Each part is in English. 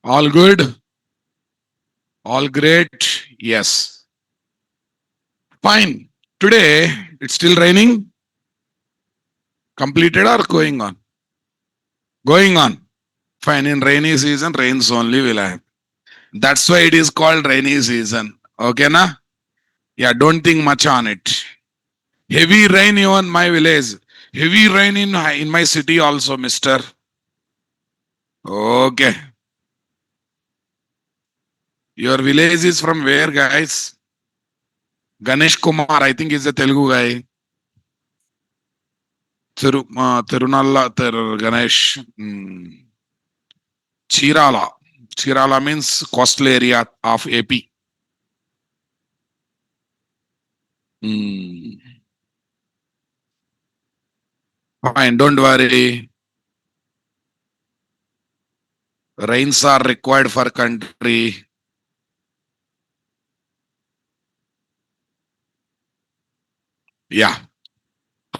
All good? All great? Yes. Fine. Today, it's still raining? Completed or going on? Going on. Fine. In rainy season, rains only will happen. That's why it is called rainy season. Okay, na? Yeah, don't think much on it. Heavy rain even my village. Heavy rain in my city also, mister. Okay. Your village is from where, guys? Ganesh Kumar, I think is a Telugu guy. Tirunalla Ganesh. Chirala. Chirala means coastal area of AP. Hmm. Fine, don't worry. Rains are required for country. Yeah.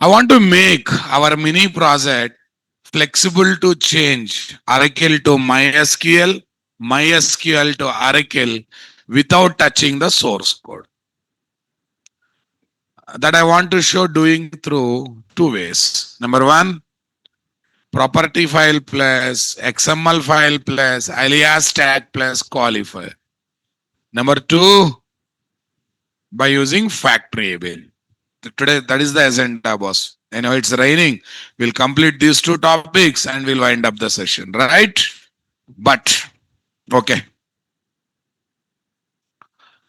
I want to make our mini project flexible to change Oracle to MySQL, MySQL to Oracle without touching the source code. That I want to show doing through two ways. Number one, property file plus XML file plus alias tag plus qualifier. Number two, by using factorial. Today, that is the agenda, boss. I know it's raining. We'll complete these two topics and we'll wind up the session, right? But, okay.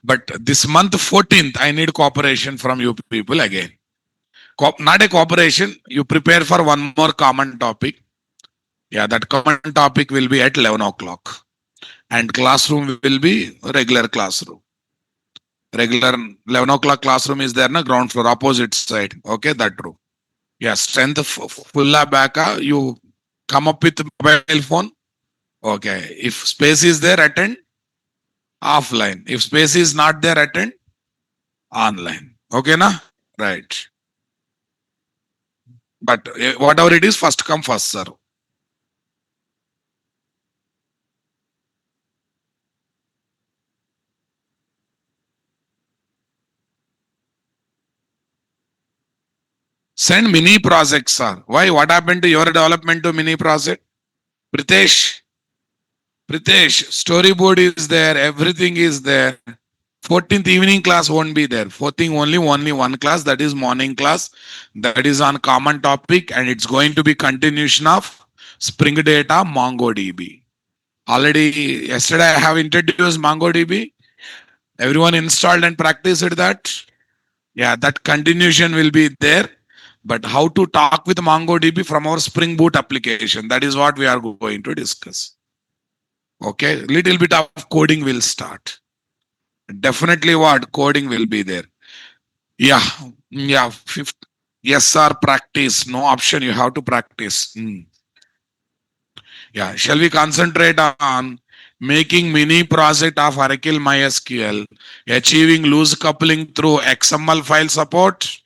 But this month 14th, I need cooperation from you people again. Not a cooperation, you prepare for one more common topic. Yeah, that common topic will be at 11 o'clock. And classroom will be regular classroom. Regular 11 o'clock classroom is there na ground floor, opposite side. Okay, that room. Yeah, strength full backa. You come up with mobile phone. Okay. If space is there, attend offline. If space is not there, attend online. Okay, na? Right. But whatever it is, first come, first serve. Send mini projects, sir. Why? What happened to your development to mini project? Pritesh, storyboard is there, everything is there. 14th evening class won't be there. 14th only one class, that is morning class. That is on common topic and it's going to be continuation of Spring Data MongoDB. Already yesterday I have introduced MongoDB. Everyone installed and practiced that. Yeah, that continuation will be there. But how to talk with MongoDB from our Spring Boot application, that is what we are going to discuss. Okay, little bit of coding will start. Definitely what coding will be there. Yeah. Fifth, yes, sir, practice. No option, you have to practice. Yeah, shall we concentrate on making mini project of Oracle MySQL, achieving loose coupling through XML file support?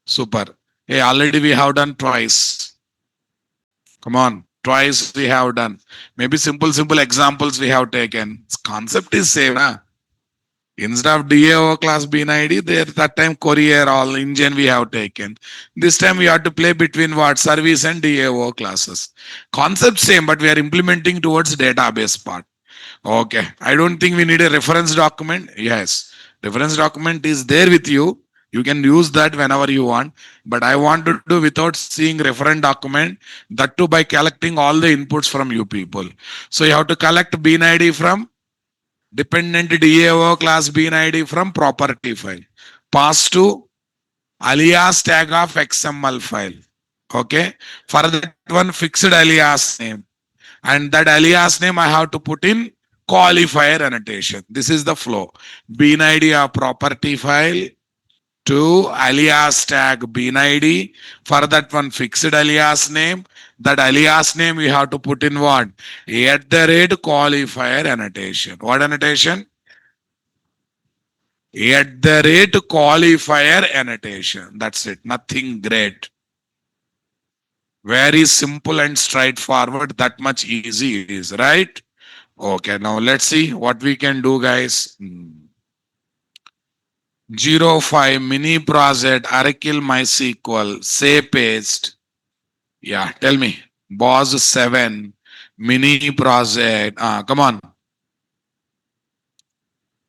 Super. Hey, already we have done twice. Come on, twice we have done. Maybe simple examples we have taken. Concept is same, huh? Instead of DAO class bean ID, there that time courier all engine we have taken. This time we have to play between what service and DAO classes. Concept same, but we are implementing towards database part. Okay, I don't think we need a reference document. Yes, reference document is there with you. You can use that whenever you want. But I want to do without seeing reference document. That too by collecting all the inputs from you people. So you have to collect bean ID from dependent DAO class bean ID from property file. Pass to alias tag of XML file. Okay. For that one fixed alias name. And that alias name I have to put in qualifier annotation. This is the flow. Bean ID of property file to alias tag bean ID. For that one fixed alias name. That alias name we have to put in what? At the rate qualifier annotation. What annotation? At the rate qualifier annotation. That's it. Nothing great. Very simple and straightforward. That much easy it is, right? Okay, now let's see what we can do, guys. 05 mini project Aracle MySQL say paste. Yeah, tell me. Boss 7 mini project. Come on.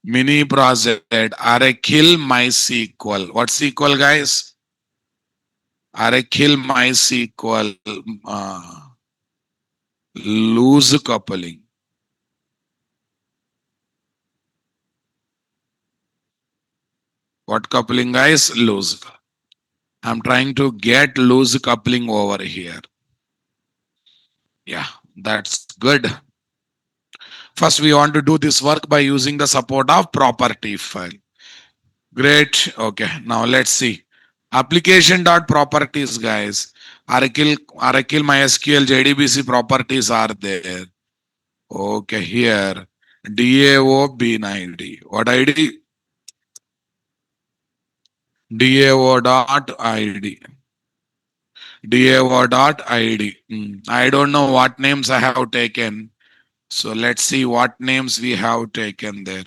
Mini project Aracle MySQL. What SQL, guys? Aracle MySQL. Loose coupling. What coupling, guys? Loose. I'm trying to get loose coupling over here. Yeah, that's good. First, we want to do this work by using the support of property file. Great. Okay. Now let's see. Application dot properties, guys. Oracle MySQL JDBC properties are there. Okay, here. DAO bin ID. What ID? DAO dot ID. DAO dot ID. I don't know what names I have taken. So let's see what names we have taken there.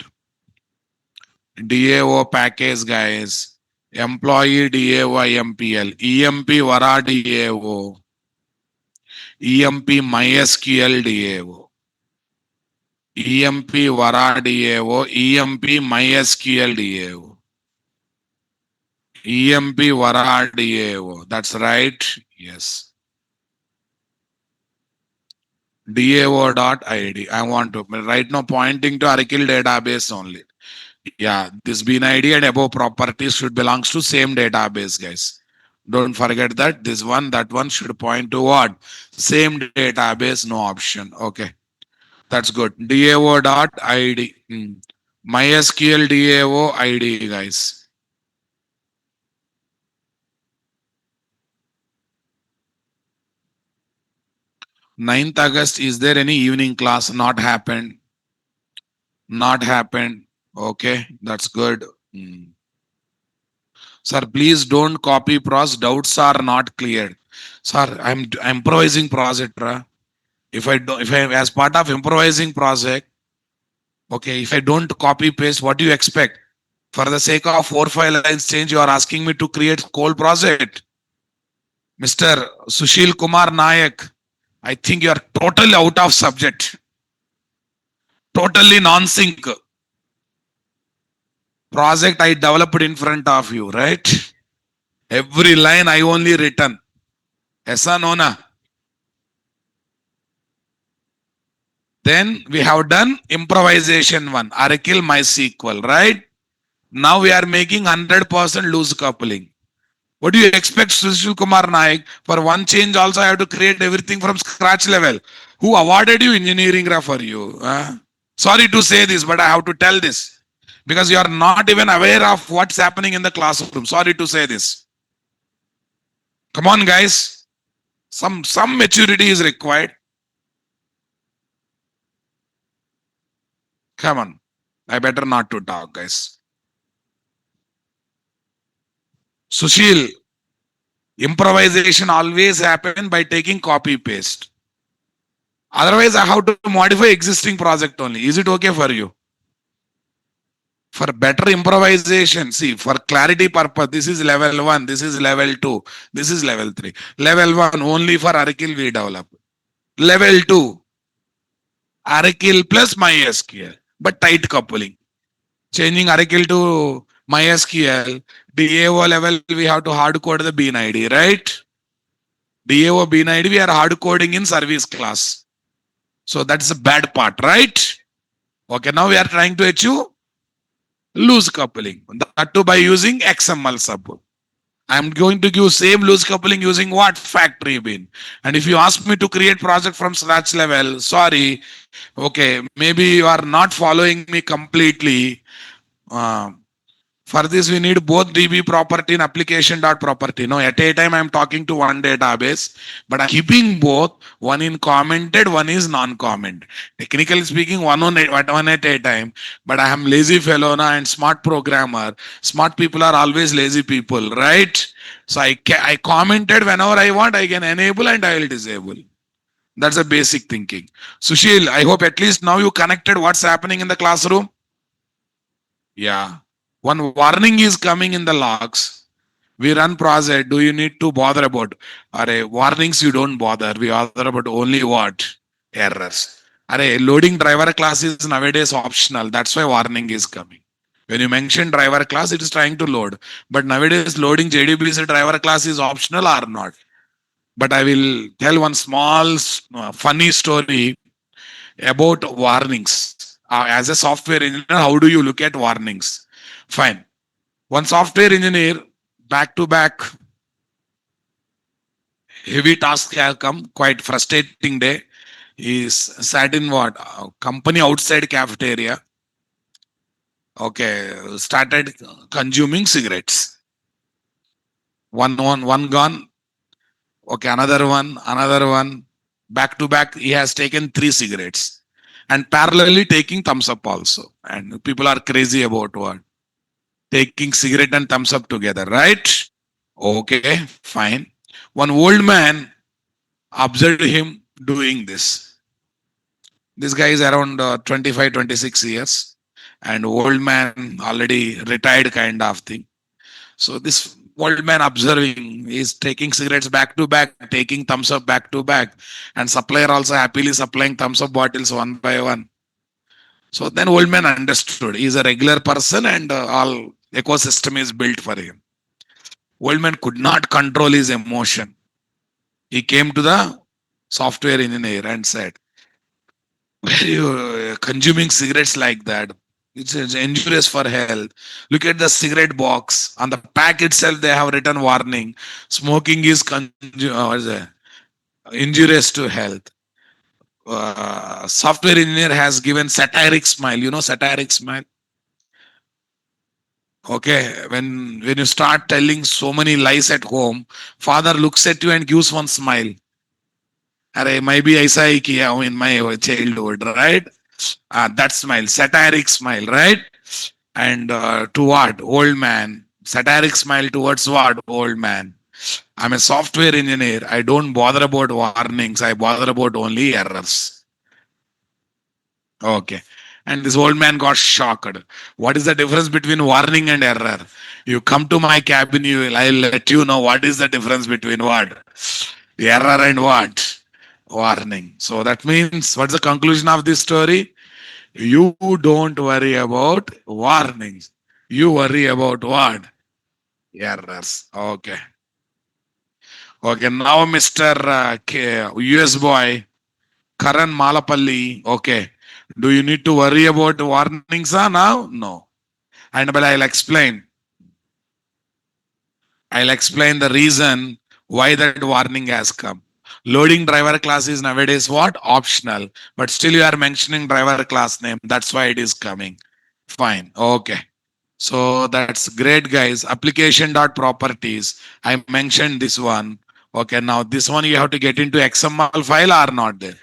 DAO package, guys. Employee DAO IMPL. EMP Vara DAO. EMP MySQL DAO. EMP Vara DAO. EMP MySQL DAO. EMP Vara DAO. That's right. Yes. DAO.id. I want to right now pointing to Oracle database only. Yeah, this bin ID and above properties should belongs to same database, guys. Don't forget that this one, that one should point to what? Same database, no option. Okay, that's good. DAO.id. MySQL DAO ID, guys. 9th August, is there any evening class? Not happened. Not happened. Okay, that's good. Sir, please don't copy pros. Doubts are not cleared. Sir, I'm improvising project. If I as part of improvising project, okay, if I don't copy paste, what do you expect? For the sake of 4-5 lines change, you are asking me to create whole project. Mr. Sushil Kumar Nayak, I think you are totally out of subject. Totally non-sync. Project I developed in front of you, right? Every line I only written. Yes or no? Na? Then we have done improvisation one, Oracle MySQL, right? Now we are making 100% loose coupling. What do you expect, Sushil Kumar Naik? For one change also I have to create everything from scratch level. Who awarded you engineering for you? Sorry to say this, but I have to tell this. Because you are not even aware of what's happening in the classroom. Sorry to say this. Come on, guys. Some maturity is required. Come on. I better not to talk, guys. Sushil, improvisation always happen by taking copy paste. Otherwise, I have to modify existing project only. Is it okay for you? For better improvisation, see, for clarity purpose, this is level 1, this is level 2, this is level 3. Level 1 only for Oracle we develop. Level 2, Oracle plus MySQL, but tight coupling. Changing Oracle to MySQL, DAO level we have to hard code the bean ID, right? DAO bean ID we are hard coding in service class. So that's the bad part, right? Okay, now we are trying to achieve loose coupling. That too by using XML sub. I'm going to give same loose coupling using what? Factory bin. And if you ask me to create project from scratch level, sorry. Okay, maybe you are not following me completely. For this, we need both DB property and application dot property. No, at a time I'm talking to one database, but I'm keeping both. One in commented, one is non-comment. Technically speaking, one at a time. But I am lazy fellow na and smart programmer. Smart people are always lazy people, right? So I commented whenever I want. I can enable and I will disable. That's a basic thinking. Sushil, I hope at least now you connected what's happening in the classroom. Yeah. One warning is coming in the logs. We run project. Do you need to bother about? Are warnings you don't bother. We bother about only what? Errors. Are loading driver class is nowadays optional. That's why warning is coming. When you mention driver class, it is trying to load. But nowadays loading JDBC driver class is optional or not. But I will tell one small funny story about warnings. As a software engineer, how do you look at warnings? Fine. One software engineer, back to back, heavy tasks have come, quite frustrating day. He sat in what? Company outside cafeteria. Okay, started consuming cigarettes. One gone. Okay, another one. Back to back, he has taken 3 cigarettes and parallelly taking thumbs up also. And people are crazy about what? Taking cigarette and thumbs up together, right? Okay, fine. One old man observed him doing this. This guy is around 25, 26 years and old man already retired kind of thing. So this old man observing is taking cigarettes back to back, taking thumbs up back to back, and supplier also happily supplying thumbs up bottles one by one. So then old man understood he's a regular person and all ecosystem is built for him. Old man could not control his emotion. He came to the software engineer and said, "Why are you consuming cigarettes like that? It's injurious for health. Look at the cigarette box. On the pack itself, they have written warning. Smoking is injurious to health." Software engineer has given satiric smile. You know satiric smile? Okay, when you start telling so many lies at home, father looks at you and gives one smile. अरे मैं भी ऐसा ही किया हूं in my childhood, right? That smile, satiric smile, right? And to what? Old man. Satiric smile towards what? Old man. I'm a software engineer. I don't bother about warnings. I bother about only errors. Okay. And this old man got shocked. What is the difference between warning and error? You come to my cabin, I'll let you know what is the difference between what? Error and what? Warning. So that means what's the conclusion of this story? You don't worry about warnings. You worry about what? Errors. Okay. Okay. Now, Mr. US boy, Karan Malapalli. Okay. Do you need to worry about warnings now? No. And but I'll explain. I'll explain the reason why that warning has come. Loading driver class is nowadays what? Optional. But still you are mentioning driver class name. That's why it is coming. Fine. Okay. So that's great, guys. Application dot properties. I mentioned this one. Okay. Now this one you have to get into XML file or not there.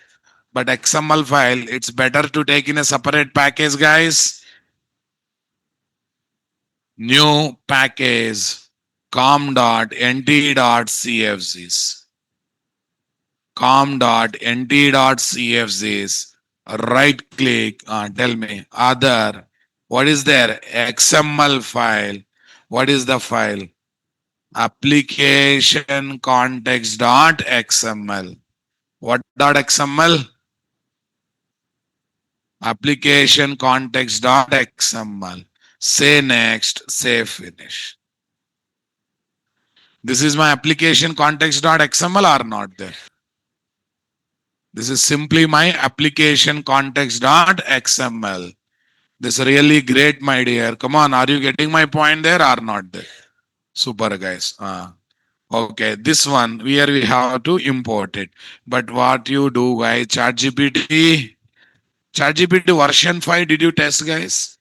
But XML file, it's better to take in a separate package, guys. New package com.nt.cfgs. com.nt.cfgs. Right click. Tell me. Other. What is there? XML file. What is the file? Application context.xml. What .xml? Application context.xml. Say next, say finish. This is my application context.xml or not there? This is simply my application context.xml. This is really great, my dear. Come on, are you getting my point there or not there? Super, guys. Okay, this one here we have to import it. But what you do, guys? ChatGPT version 5, did you test, guys?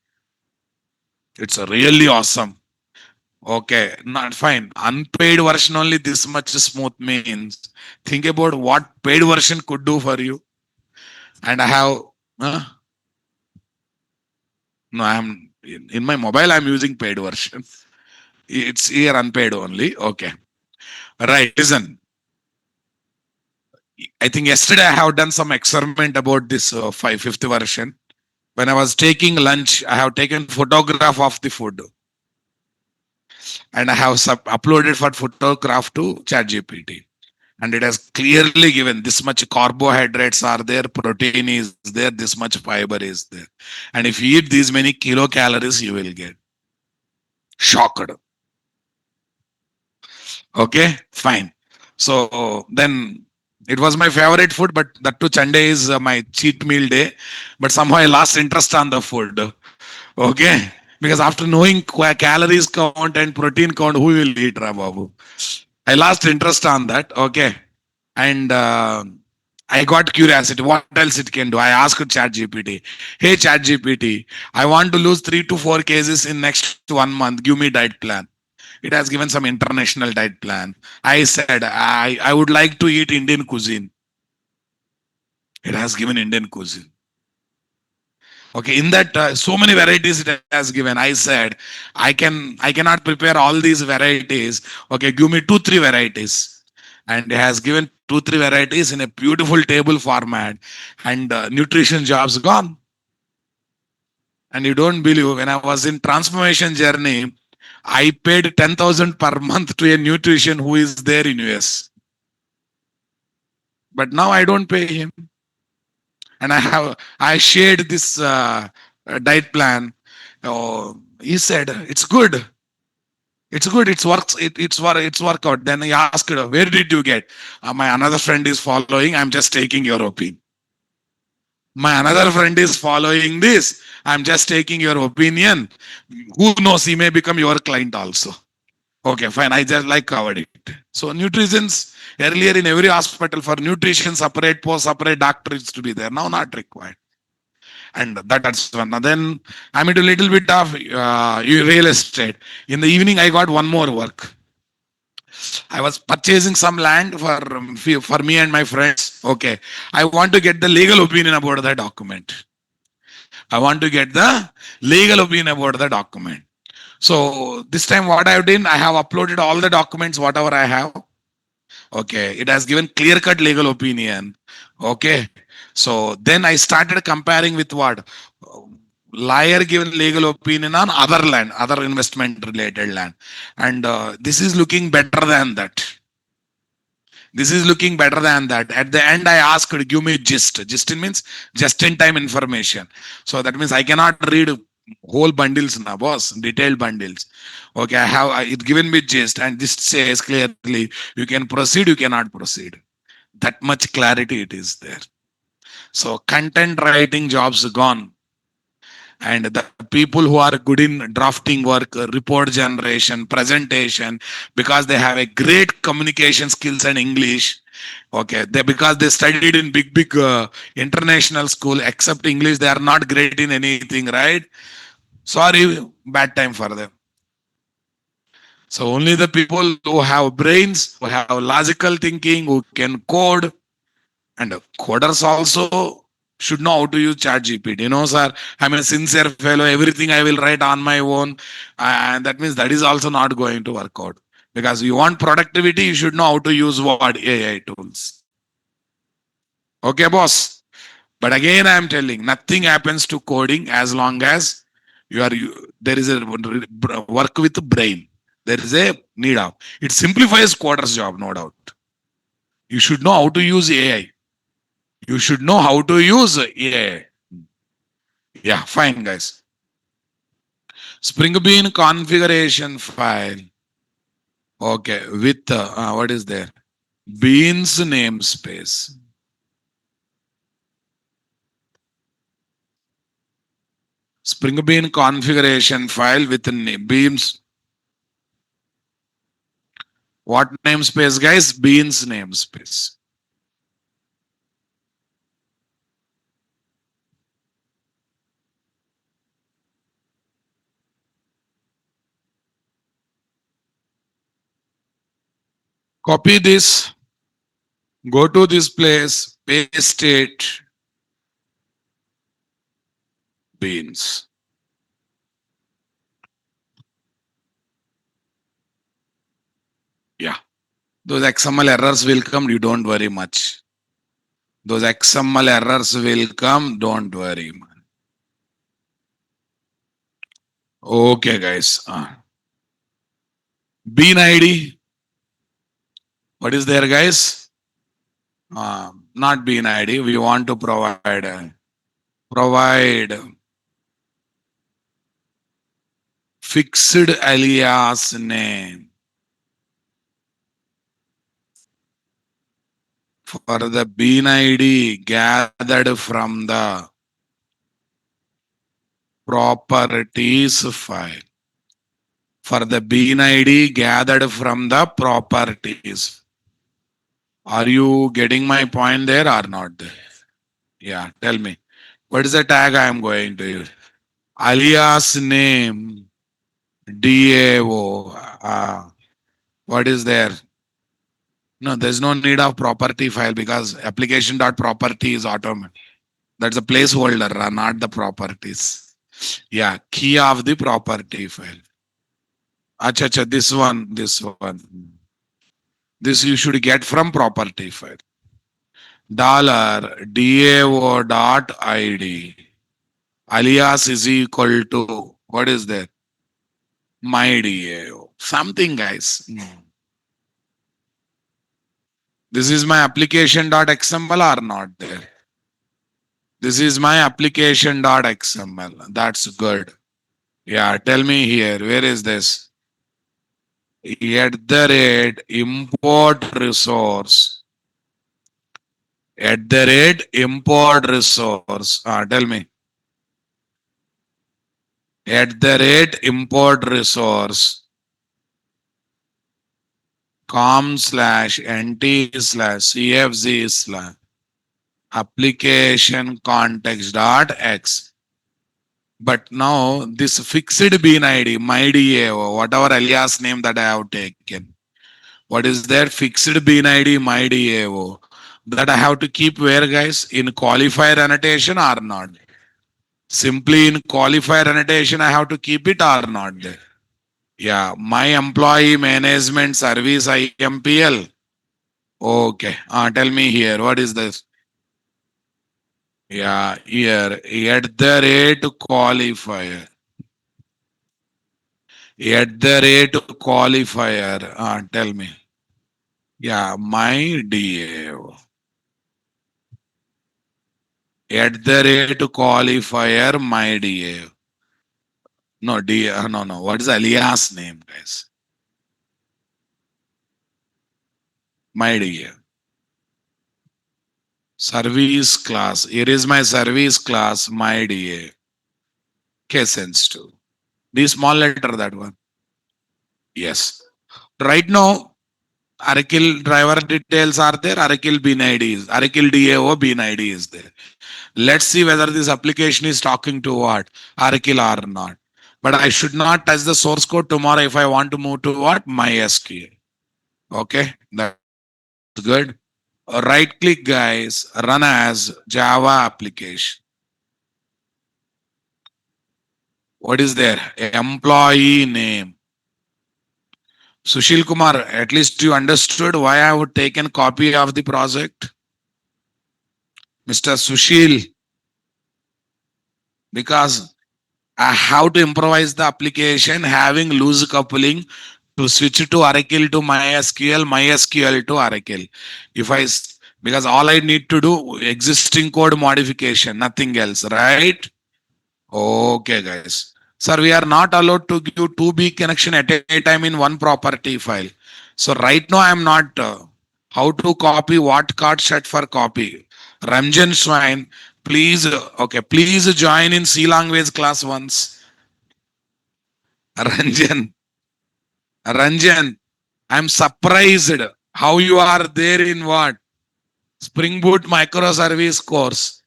It's really awesome. Okay, not fine. Unpaid version only this much smooth means. Think about what paid version could do for you. And I have, no, I'm in my mobile, I'm using paid version. It's here unpaid only. Okay. Right. Listen. I think yesterday I have done some experiment about this fifth version. When I was taking lunch, I have taken photograph of the food and I have uploaded for photograph to ChatGPT. And it has clearly given this much carbohydrates are there, protein is there, this much fiber is there. And if you eat these many kilocalories, you will get shocked. Okay, fine. So then it was my favorite food, but that too Sunday is my cheat meal day. But somehow I lost interest on the food. Okay, because after knowing calories count and protein count, who will eat Babu? I lost interest on that. Okay, and I got curiosity. What else it can do? I asked ChatGPT, "Hey ChatGPT, I want to lose 3 to 4 kgs in next 1 month. Give me diet plan." It has given some international diet plan. I said I would like to eat Indian cuisine. It has given Indian cuisine. Okay, in that so many varieties it has given. I said I cannot prepare all these varieties. Okay, give me 2 3 varieties, and it has given 2 3 varieties in a beautiful table format, and nutrition jobs gone. And you don't believe, when I was in transformation journey, I paid 10,000 per month to a nutrition who is there in US. But now I don't pay him. And I shared this diet plan. Oh, he said, it's good. It's good. It's works. It's workout. Then he asked, where did you get? My another friend is following. I'm just taking your opinion. My another friend is following this. I'm just taking your opinion. Who knows? He may become your client also. Okay, fine. I just like covered it. So nutrition's earlier in every hospital for nutrition separate post separate doctor is to be there. Now not required. And that's one. And then I'm into a little bit of real estate. In the evening, I got one more work. I was purchasing some land for me and my friends. Okay, I want to get the legal opinion about the document. I want to get the legal opinion about the document. So this time, what I have done, I have uploaded all the documents, whatever I have. Okay, it has given clear cut legal opinion. Okay, so then I started comparing with what? Lawyer given legal opinion on other land, other investment related land. And this is looking better than that. This is looking better than that. At the end, I asked, give me gist. Gist means just in time information. So that means I cannot read whole bundles now, boss, detailed bundles. Okay, I have it given me gist, and this says clearly you can proceed, you cannot proceed. That much clarity it is there. So content writing jobs gone, and the people who are good in drafting work, report generation, presentation, because they have a great communication skills and English. Okay, they because they studied in big international school, except English, they are not great in anything, right? Sorry, bad time for them. So only the people who have brains, who have logical thinking, who can code, and coders also should know how to use chat gpt. Sir, I'm a sincere fellow, everything I will write on my own, and that means that is also not going to work out, because you want productivity, you should know how to use what AI tools. Okay, boss. But again, I am telling, nothing happens to coding as long as there is a work with the brain. There is a need of it. Simplifies coders job, no doubt. You should know how to use AI. You should know how to use AI. Yeah, fine, guys. Spring Bean configuration file. Okay, with what is there? Beans namespace. Spring Bean configuration file with beans. What namespace, guys? Beans namespace. Copy this. Go to this place. Paste it. Beans. Yeah. Those XML errors will come. You don't worry much. Those XML errors will come. Don't worry, man. Okay, guys. Bean ID. What is there, guys? Not Bean ID. We want to provide fixed alias name for the Bean ID gathered from the properties file. For the Bean ID gathered from the properties. Are you getting my point there or not there? Yeah, tell me. What is the tag I am going to use? Alias name DAO. What is there? No, there's no need of property file because application.property is automatic. That's a placeholder, not the properties. Yeah, key of the property file. Acha, this one. This you should get from property file. $DAO dot ID alias is equal to what is that? My DAO. Something, guys. This is my application.xml or not there? This is my application.xml. That's good. Yeah, tell me here. Where is this? At the rate import resource. At the rate import resource. Tell me. At the rate import resource. com/nt/cfz/ application context dot x. But now this fixed bean ID, my DAO, whatever alias name that I have taken, what is that fixed bean ID, my DAO, that I have to keep where, guys? In qualifier annotation or not? Simply in qualifier annotation, I have to keep it or not? Yeah, my employee management service IMPL. Okay, tell me here, what is this? Yeah, here, at the rate qualifier. At the rate qualifier, tell me. Yeah, my DAO. At the rate qualifier, my DAO. No, no. What is alias name, guys? My DAO. Service class. Here is my service class, my DAO. Case sensitive. The small letter, that one. Yes. Right now, Oracle driver details are there. Oracle BIN ID is. Oracle DAO BIN ID is there. Let's see whether this application is talking to what? Oracle or not. But I should not touch the source code tomorrow if I want to move to what? MySQL. Okay, that's good. Right click, guys, run as Java application. What is there? Employee name. Sushil Kumar, at least you understood why I would take a copy of the project? Mr. Sushil, because I have to improvise the application having loose coupling to switch to Oracle to MySQL to Oracle. Because all I need to do existing code modification, nothing else, right? Okay, guys. Sir, we are not allowed to give 2B connection at a time in one property file. So right now I am not how to copy what card set for copy. Ramjan Swine, please, please join in C language class once. Ranjan, I'm surprised how you are there in what? Spring Boot microservice course.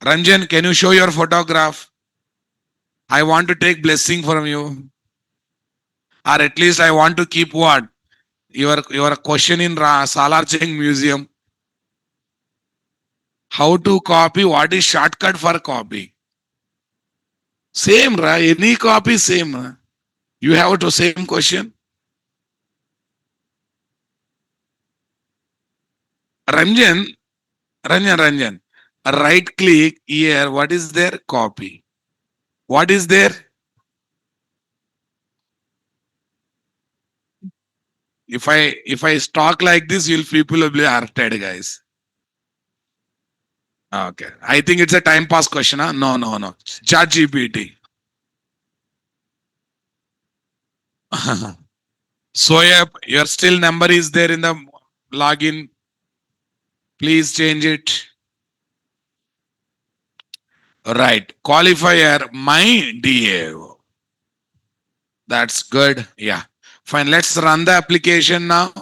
Ranjan, can you show your photograph? I want to take blessing from you. Or at least I want to keep what? Your question in Salar Jung Museum. How to copy? What is shortcut for copy? Same, right? Any copy, same. Ra? You have to same question. Ranjan, Ranjan. Right click here. What is there? Copy. What is there? If I talk like this, you'll people will be hurted, guys. Okay. I think it's a time pass question. Huh? No. Chat GPT. So yep, your still number is there in the login. Please change it. Right. Qualifier my DA. That's good. Yeah. Fine. Let's run the application now.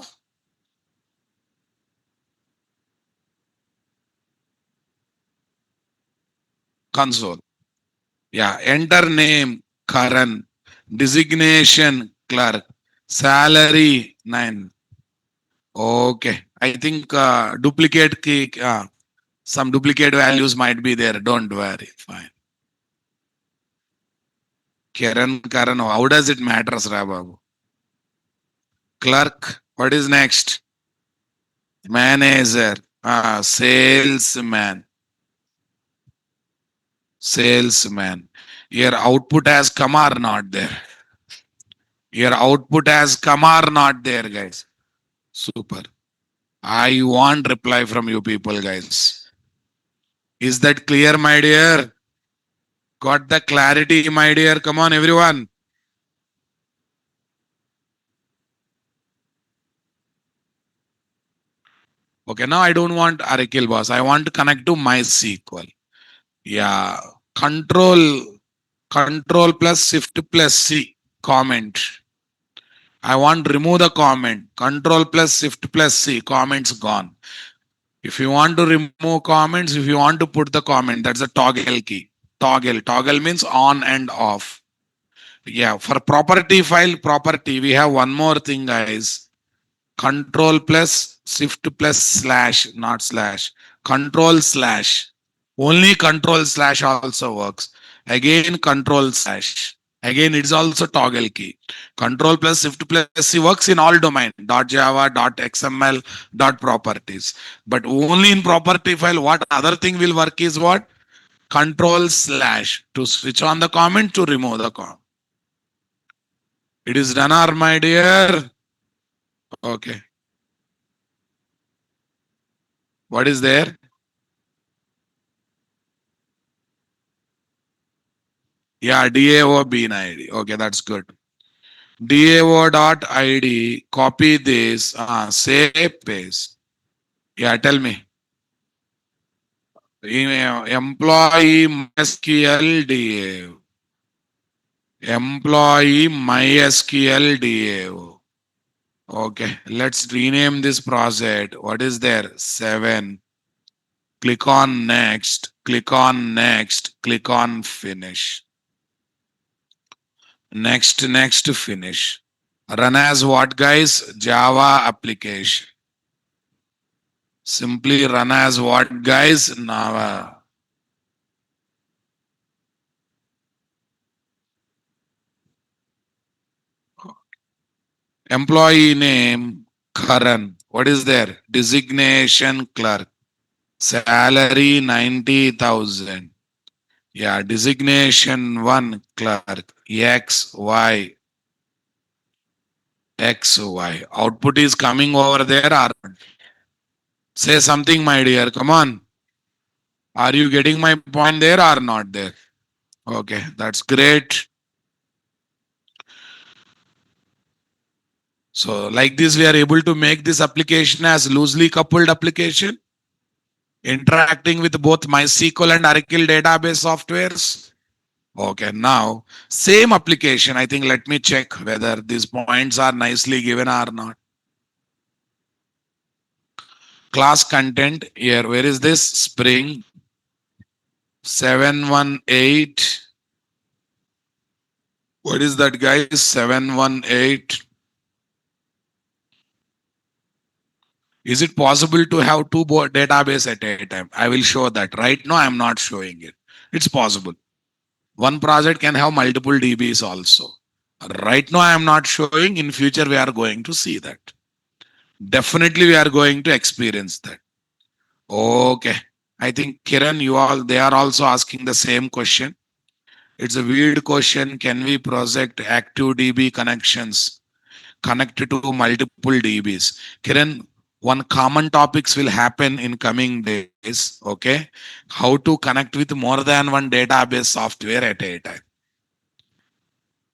Console. Yeah. Enter name Karan. Designation clerk. Salary 9. Okay. I think duplicate key. Some duplicate values might be there. Don't worry. Fine. Karan. How does it matter, Babu? Clerk. What is next? Manager. Salesman. Salesman. Your output has come or not there? Your output has come or not there, guys? Super. I want reply from you people, guys. Is that clear, my dear? Got the clarity, my dear? Come on, everyone. Okay, now I don't want Oracle boss. I want to connect to MySQL. Yeah. Control plus shift plus C comment. I want to remove the comment. Control plus shift plus C. Comments gone. If you want to remove comments, if you want to put the comment, that's a toggle key. Toggle means on and off. Yeah, for property file property, we have one more thing, guys. Control plus shift plus slash, not slash. Control slash. Only control slash also works. Again, control slash. Again, it's also toggle key. Control plus shift plus C works in all domain. .java, .xml, .properties. But only in property file, what other thing will work is what? Control slash to switch on the comment, to remove the comment. It is done, or my dear? Okay. What is there? Yeah, DAO bean ID. Okay, that's good. DAO.id, copy this, save, paste. Yeah, tell me. Employee MySQL DAO. Employee MySQL DAO. Okay, let's rename this project. What is there? 7. Click on next, click on next, click on finish. Next, finish. Run as what, guys? Java application. Simply run as what, guys? Now, employee name Karan. What is there? Designation clerk. Salary 90,000. Yeah, designation 1 clerk. XY. Output is coming over there. Or say something, my dear. Come on. Are you getting my point there or not there? Okay, that's great. So like this, we are able to make this application as loosely coupled application, interacting with both MySQL and Oracle database softwares. Okay, now same application. I think let me check whether these points are nicely given or not. Class content here. Where is this? Spring 718. What is that, guys? 718. Is it possible to have two database at a time? I will show that. Right now, I am not showing it. It's possible. One project can have multiple DBs also. Right now, I am not showing. In future, we are going to see that. Definitely, we are going to experience that. Okay. I think Kiran, they are also asking the same question. It's a weird question. Can we project active DB connections connected to multiple DBs? Kiran, one common topics will happen in coming days. Okay. How to connect with more than one database software at a time.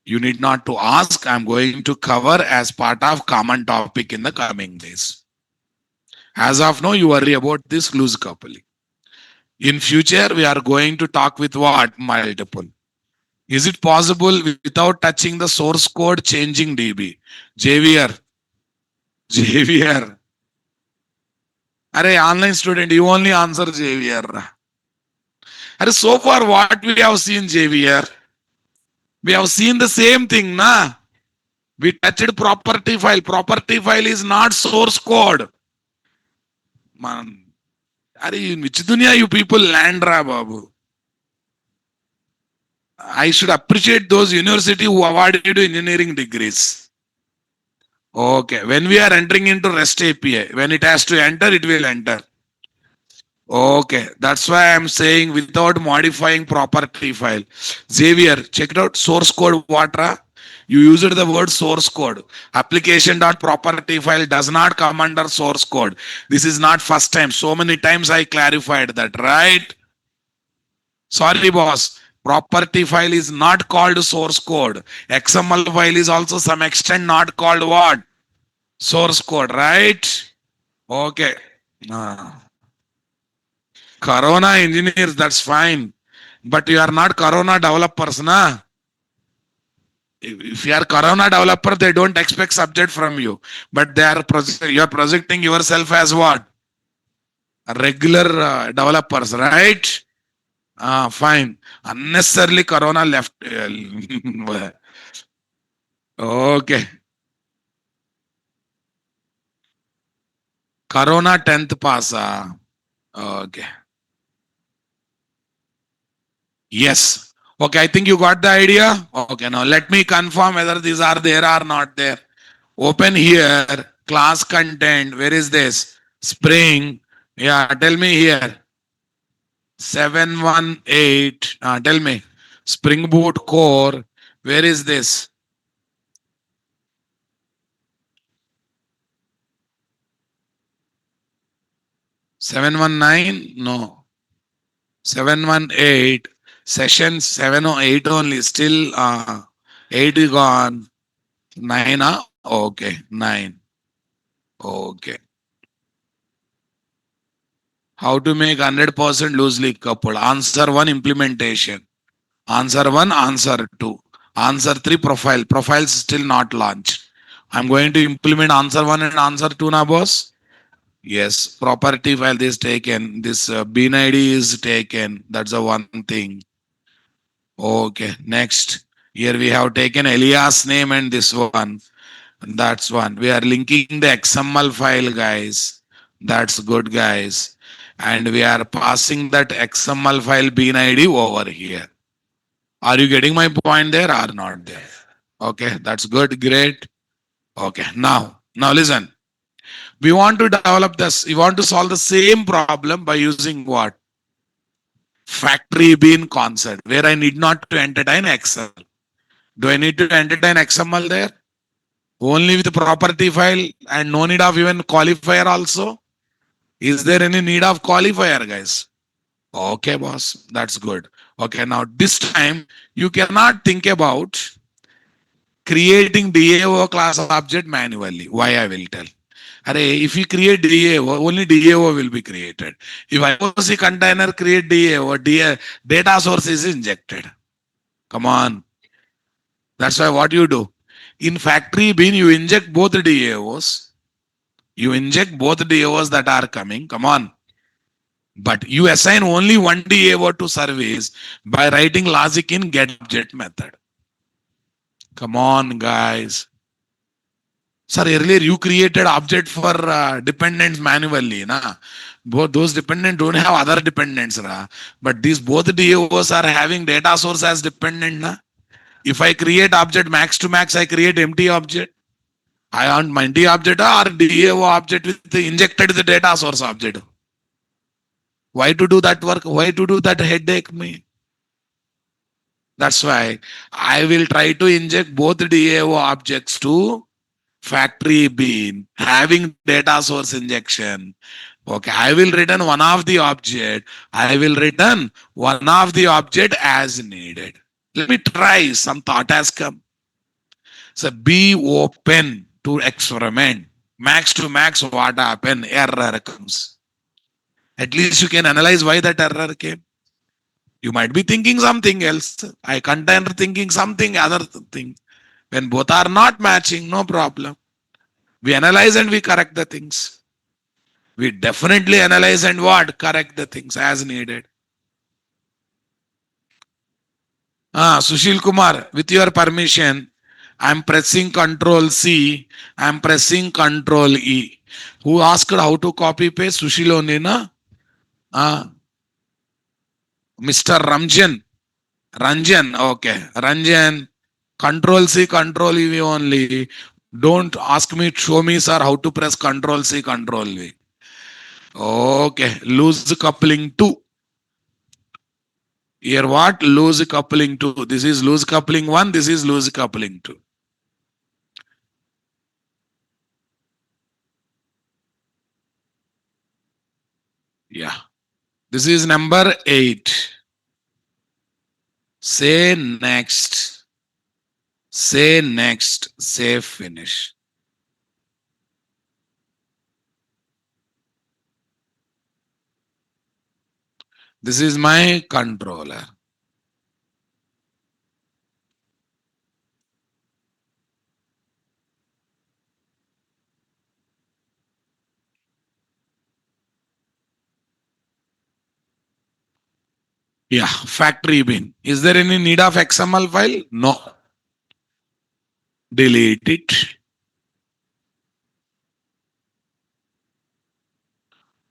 You need not to ask. I'm going to cover as part of common topic in the coming days. As of now, you worry about this loose coupling. In future, we are going to talk with what? Multiple. Is it possible without touching the source code changing DB? JVR, JVR. Array, online student, you only answer JVR. Array, so far what we have seen JVR? We have seen the same thing, na? We touched property file. Property file is not source code. Man, array, in which dunya you people land ra, babu? I should appreciate those university who awarded you engineering degrees. Okay, when we are entering into REST API, when it has to enter, it will enter. Okay, that's why I'm saying without modifying property file. Xavier, check it out source code Watra. You used the word source code. Application.property file does not come under source code. This is not first time. So many times I clarified that, right? Sorry, boss. Property file is not called source code. XML file is also some extent not called what? Source code, right? Okay. Corona engineers, that's fine. But you are not Corona developers, na? If you are Corona developer, they don't expect subject from you. But you are projecting yourself as what? Regular developers, right? Fine. Unnecessarily Corona left. Okay. Corona 10th pass. Okay. Yes. Okay, I think you got the idea. Okay, now let me confirm whether these are there or not there. Open here, class content. Where is this? Spring. Yeah, tell me here. 718. Tell me. Spring Boot core. Where is this? Seven one nine? No. 718. Session 708 only. Still 8 is gone. 9. Okay. 9. Okay. How to make 100% loosely coupled? Answer 1, implementation. Answer 1, answer 2. Answer 3, profile. Profile still not launched. I'm going to implement answer 1 and answer 2 now, boss. Yes, property file is taken. This bean ID is taken. That's the one thing. Okay, next. Here we have taken Elias name and this one. That's one. We are linking the XML file, guys. That's good, guys. And we are passing that XML file bean ID over here. Are you getting my point there or not there? Okay, that's good, great. Okay, now listen. We want to develop this, we want to solve the same problem by using what? Factory bean concept, where I need not to entertain Excel. Do I need to entertain XML there? Only with the property file and no need of even qualifier also? Is there any need of qualifier, guys? Okay, boss, that's good. Okay, now this time you cannot think about creating DAO class object manually. Why I will tell. If you create DAO, only DAO will be created. If IOC container create DAO, data source is injected. Come on. That's why what you do. In factory bean, you inject both the DAOs. You inject both the DAOs that are coming. Come on. But you assign only one DAO to service by writing logic in get object method. Come on, guys. Sir, earlier you created object for dependents manually, na? Both those dependents don't have other dependents, ra. But these both DAOs are having data source as dependent, na? If I create object max to max, I create empty object. I want my empty object or DAO object with the injected the data source object. Why to do that work? Why to do that headache me? That's why I will try to inject both DAO objects to factory bean, having data source injection. Okay, I will return one of the object. I will return one of the object as needed. Let me try. Some thought has come. So be open to experiment. Max to max, what happened? Error comes. At least you can analyze why that error came. You might be thinking something else. I contend thinking something other thing. When both are not matching, no problem. We analyze and we correct the things. We definitely analyze and what? Correct the things as needed. Sushil Kumar, with your permission, I'm pressing Control C. I'm pressing Control E. Who asked how to copy paste? Sushil only, na? Mr. Ranjan, okay. Ranjan, Control C, Control E only. Don't ask me, show me, sir, how to press Control C, Control V. Okay, loose coupling 2. Here what? Loose coupling 2. This is loose coupling 1, this is loose coupling 2. Yeah. This is number 8. Say next. Say next. Say finish. This is my controller. Yeah, factory bin. Is there any need of XML file? No. Delete it.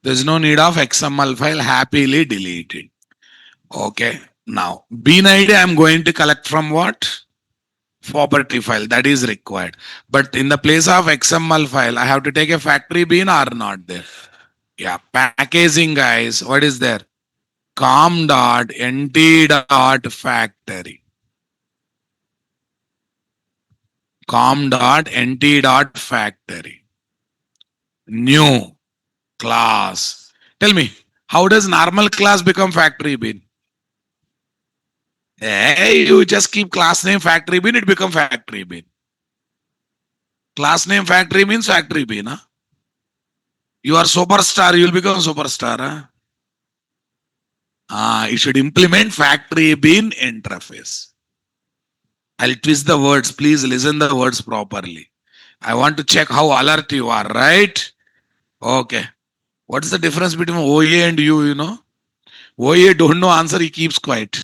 There's no need of XML file. Happily delete it. Okay. Now, bin ID I'm going to collect from what? Property file. That is required. But in the place of XML file, I have to take a factory bin or not there. Yeah. Packaging, guys. What is there? com.nt.factory. com.nt.factory. New class. Tell me, how does normal class become factory bin? Hey, you just keep class name factory bin, it become factory bin. Class name factory means factory bin. Huh? You are superstar, you will become superstar. Huh? You should implement factory bin interface. I'll twist the words. Please listen the words properly. I want to check how alert you are, right? Okay. What's the difference between OA and you know? OA don't know answer, he keeps quiet.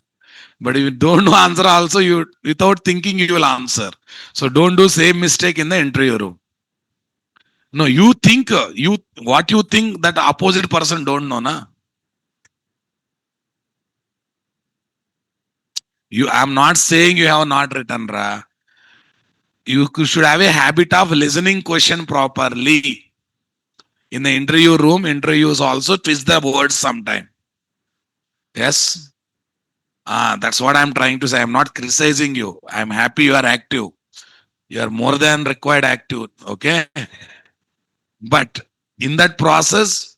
But if you don't know answer also, you without thinking you will answer. So don't do same mistake in the interview room. No, you think what you think that opposite person don't know, na? I'm not saying you have not written, ra. You should have a habit of listening question properly. In the interview room, interviews also twist the words sometime. Yes. That's what I'm trying to say. I'm not criticizing you. I'm happy you are active. You are more than required active. Okay. But in that process,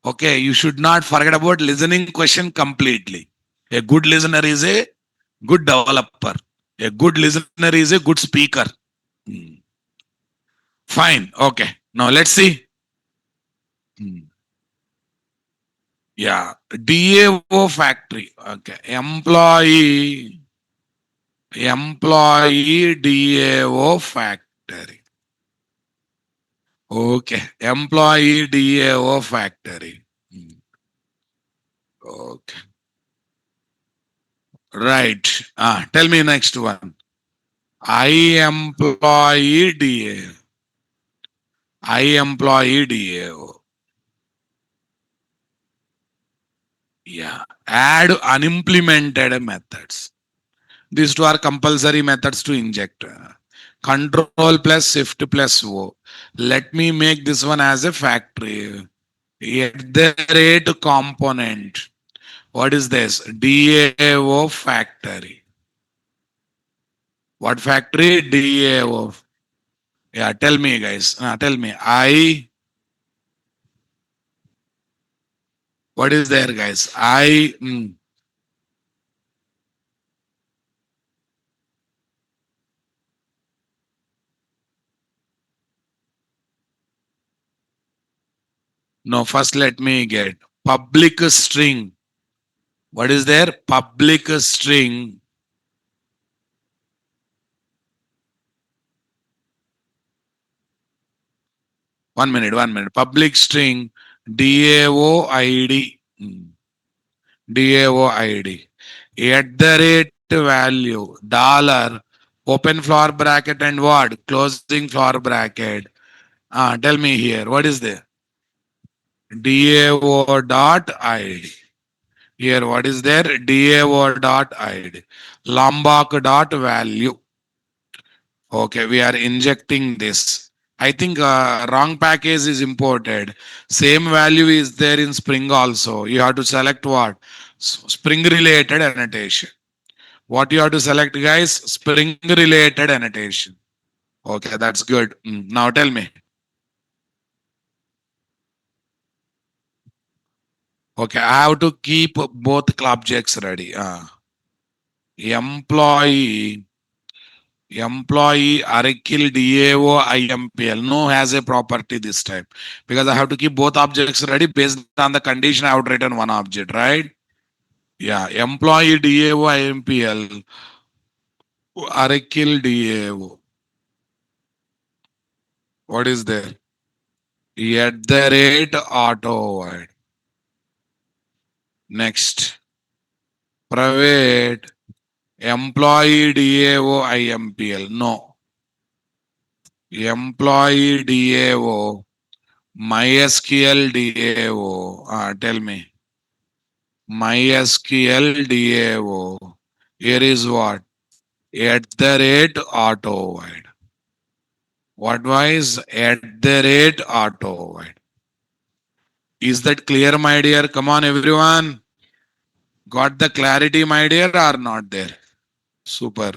okay, you should not forget about listening question completely. A good listener is a good developer. A good listener is a good speaker. Fine. Okay. Now let's see. Yeah. DAO factory. Okay. Employee DAO factory. Okay. Employee DAO factory. Okay. Right. Tell me next one. I employee DAO. I employee DAO. Yeah. Add unimplemented methods. These two are compulsory methods to inject. Control plus shift plus O. Let me make this one as a factory. At the rate component. What is this? DAO factory. What factory? DAO. Yeah, tell me, guys. Tell me. What is there, guys? No, first let me get public string. What is there? Public string. 1 minute, 1 minute. Public string DAO ID. DAO ID. At the rate value, dollar, open floor bracket and what? Closing floor bracket. Tell me here. What is there? DAO dot ID. Here, what is there? DAO dot ID. Lombok dot value. Okay, we are injecting this. I think wrong package is imported. Same value is there in Spring also. You have to select what? Spring related annotation. What you have to select, guys? Spring related annotation. Okay, that's good. Now tell me. Okay, I have to keep both objects ready. Employee Arakil DAO IMPL. No has a property this time because I have to keep both objects ready based on the condition I have written one object, right? Yeah, employee DAO IMPL Arakil DAO. What is there? At the rate auto wide. Next, private employee DAO IMPL. No, employee DAO MySQL DAO. Tell me. MySQL DAO. Here is what? At the rate auto wide. What was at the rate auto wide? Is that clear, my dear? Come on, everyone. Got the clarity, my dear, or not there? Super.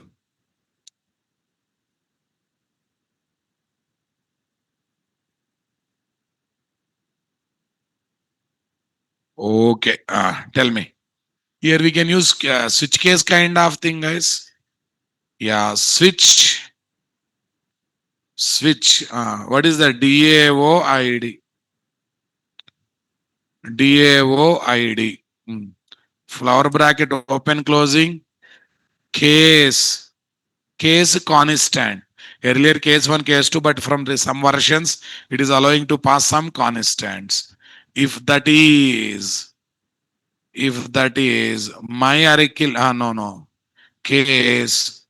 Okay. Tell me. Here we can use switch case kind of thing, guys. Yeah, switch. What is the DAO ID? DAO ID. Flower bracket open closing. Case constant. Earlier case 1, case 2, but from some versions it is allowing to pass some constants. If that is my article, no. Case,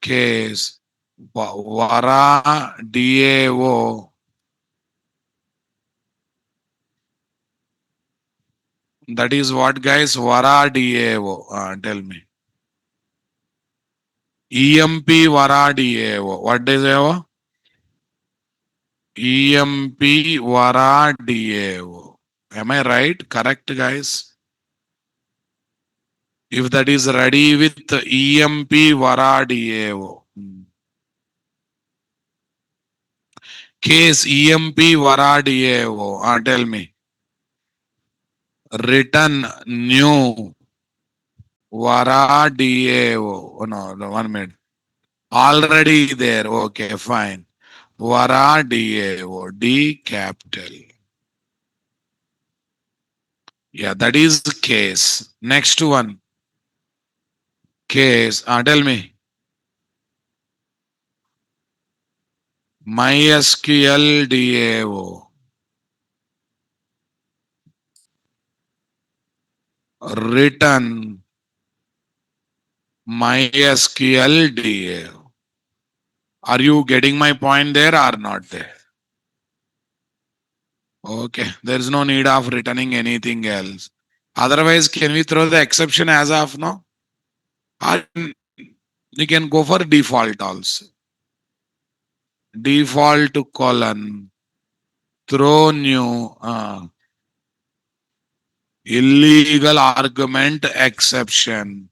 case, vara DAO. That is what, guys? Vara DAO. Tell me. EMP vara DAO. What is it? EMP vara DAO. Am I right? Correct, guys? If that is ready with EMP vara DAO. Case EMP vara DAO. Tell me. Return new vara DAO. Oh, no, 1 minute. Already there. Okay, fine. Vara DAO. D capital. Yeah, that is the case. Next one. Case. Tell me. MySQL DAO. Return MySQL DAO. Are you getting my point there or not there? Okay, there is no need of returning anything else. Otherwise, can we throw the exception as of now? Or you can go for default also. Default colon. throw new illegal argument exception,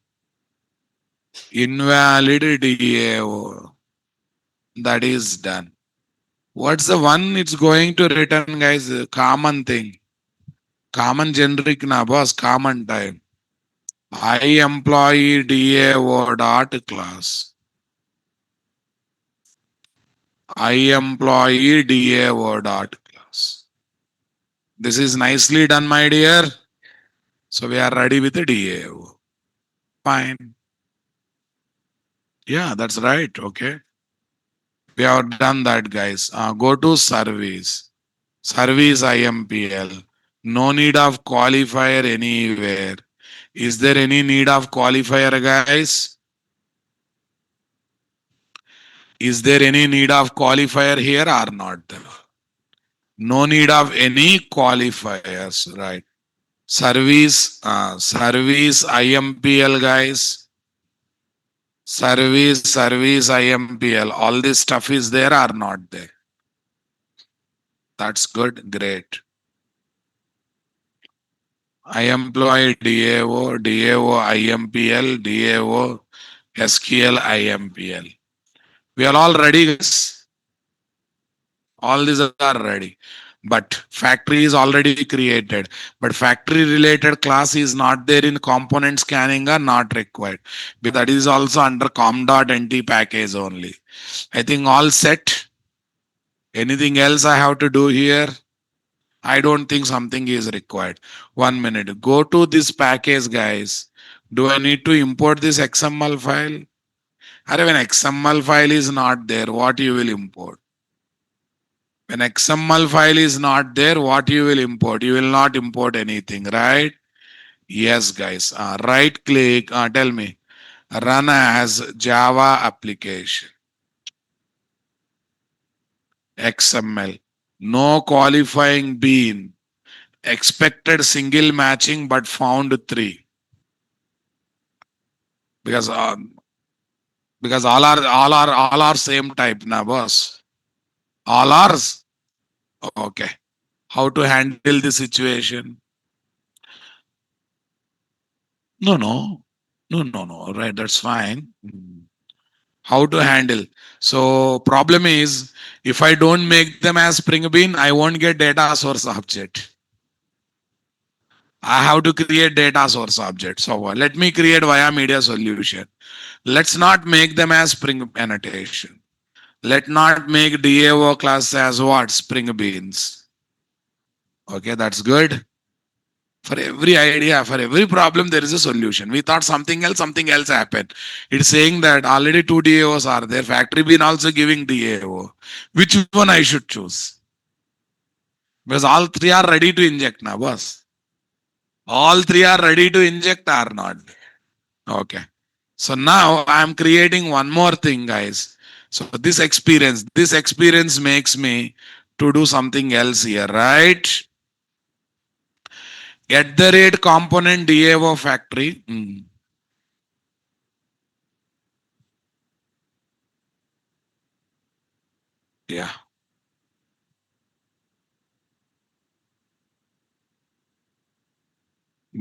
invalid DAO. That is done. What's the one it's going to return, guys? Common thing. Common generic na boss, common type. I employee DAO dot class. I employee DAO dot class. This is nicely done, my dear. So we are ready with the DAO. Fine. Yeah, that's right. Okay. We have done that, guys. Go to service. Service IMPL. No need of qualifier anywhere. Is there any need of qualifier, guys? Is there any need of qualifier here or not? No need of any qualifiers, right? Service IMPL, guys. Service IMPL. All this stuff is there or not there? That's good, great. I employ DAO IMPL, DAO SQL IMPL. We are all ready, guys. All these are ready. But factory is already created. But factory related class is not there in component scanning are not required. Because that is also under com.nt package only. I think all set. Anything else I have to do here? I don't think something is required. 1 minute. Go to this package, guys. Do I need to import this XML file? Or when XML file is not there, what you will import? When XML file is not there, what you will import? You will not import anything, right? Yes, guys. Right click. Tell me. Run as Java application. XML. No qualifying bean. Expected single matching but found 3. Because all are same type na boss. All are okay. How to handle the situation? No. Right, that's fine. How to handle? So problem is, if I don't make them as Spring Bean, I won't get data source object. I have to create data source object. So let me create via media solution. Let's not make them as Spring annotation. Let not make DAO class as what? Spring Beans. Okay, that's good. For every idea, for every problem, there is a solution. We thought something else happened. It's saying that already 2 DAOs are there. Factory bean also giving DAO. Which one I should choose? Because all 3 are ready to inject now, boss. All 3 are ready to inject or not? Okay. So now I'm creating one more thing, guys. So this experience makes me to do something else here, right? At the rate component DAO factory. Yeah.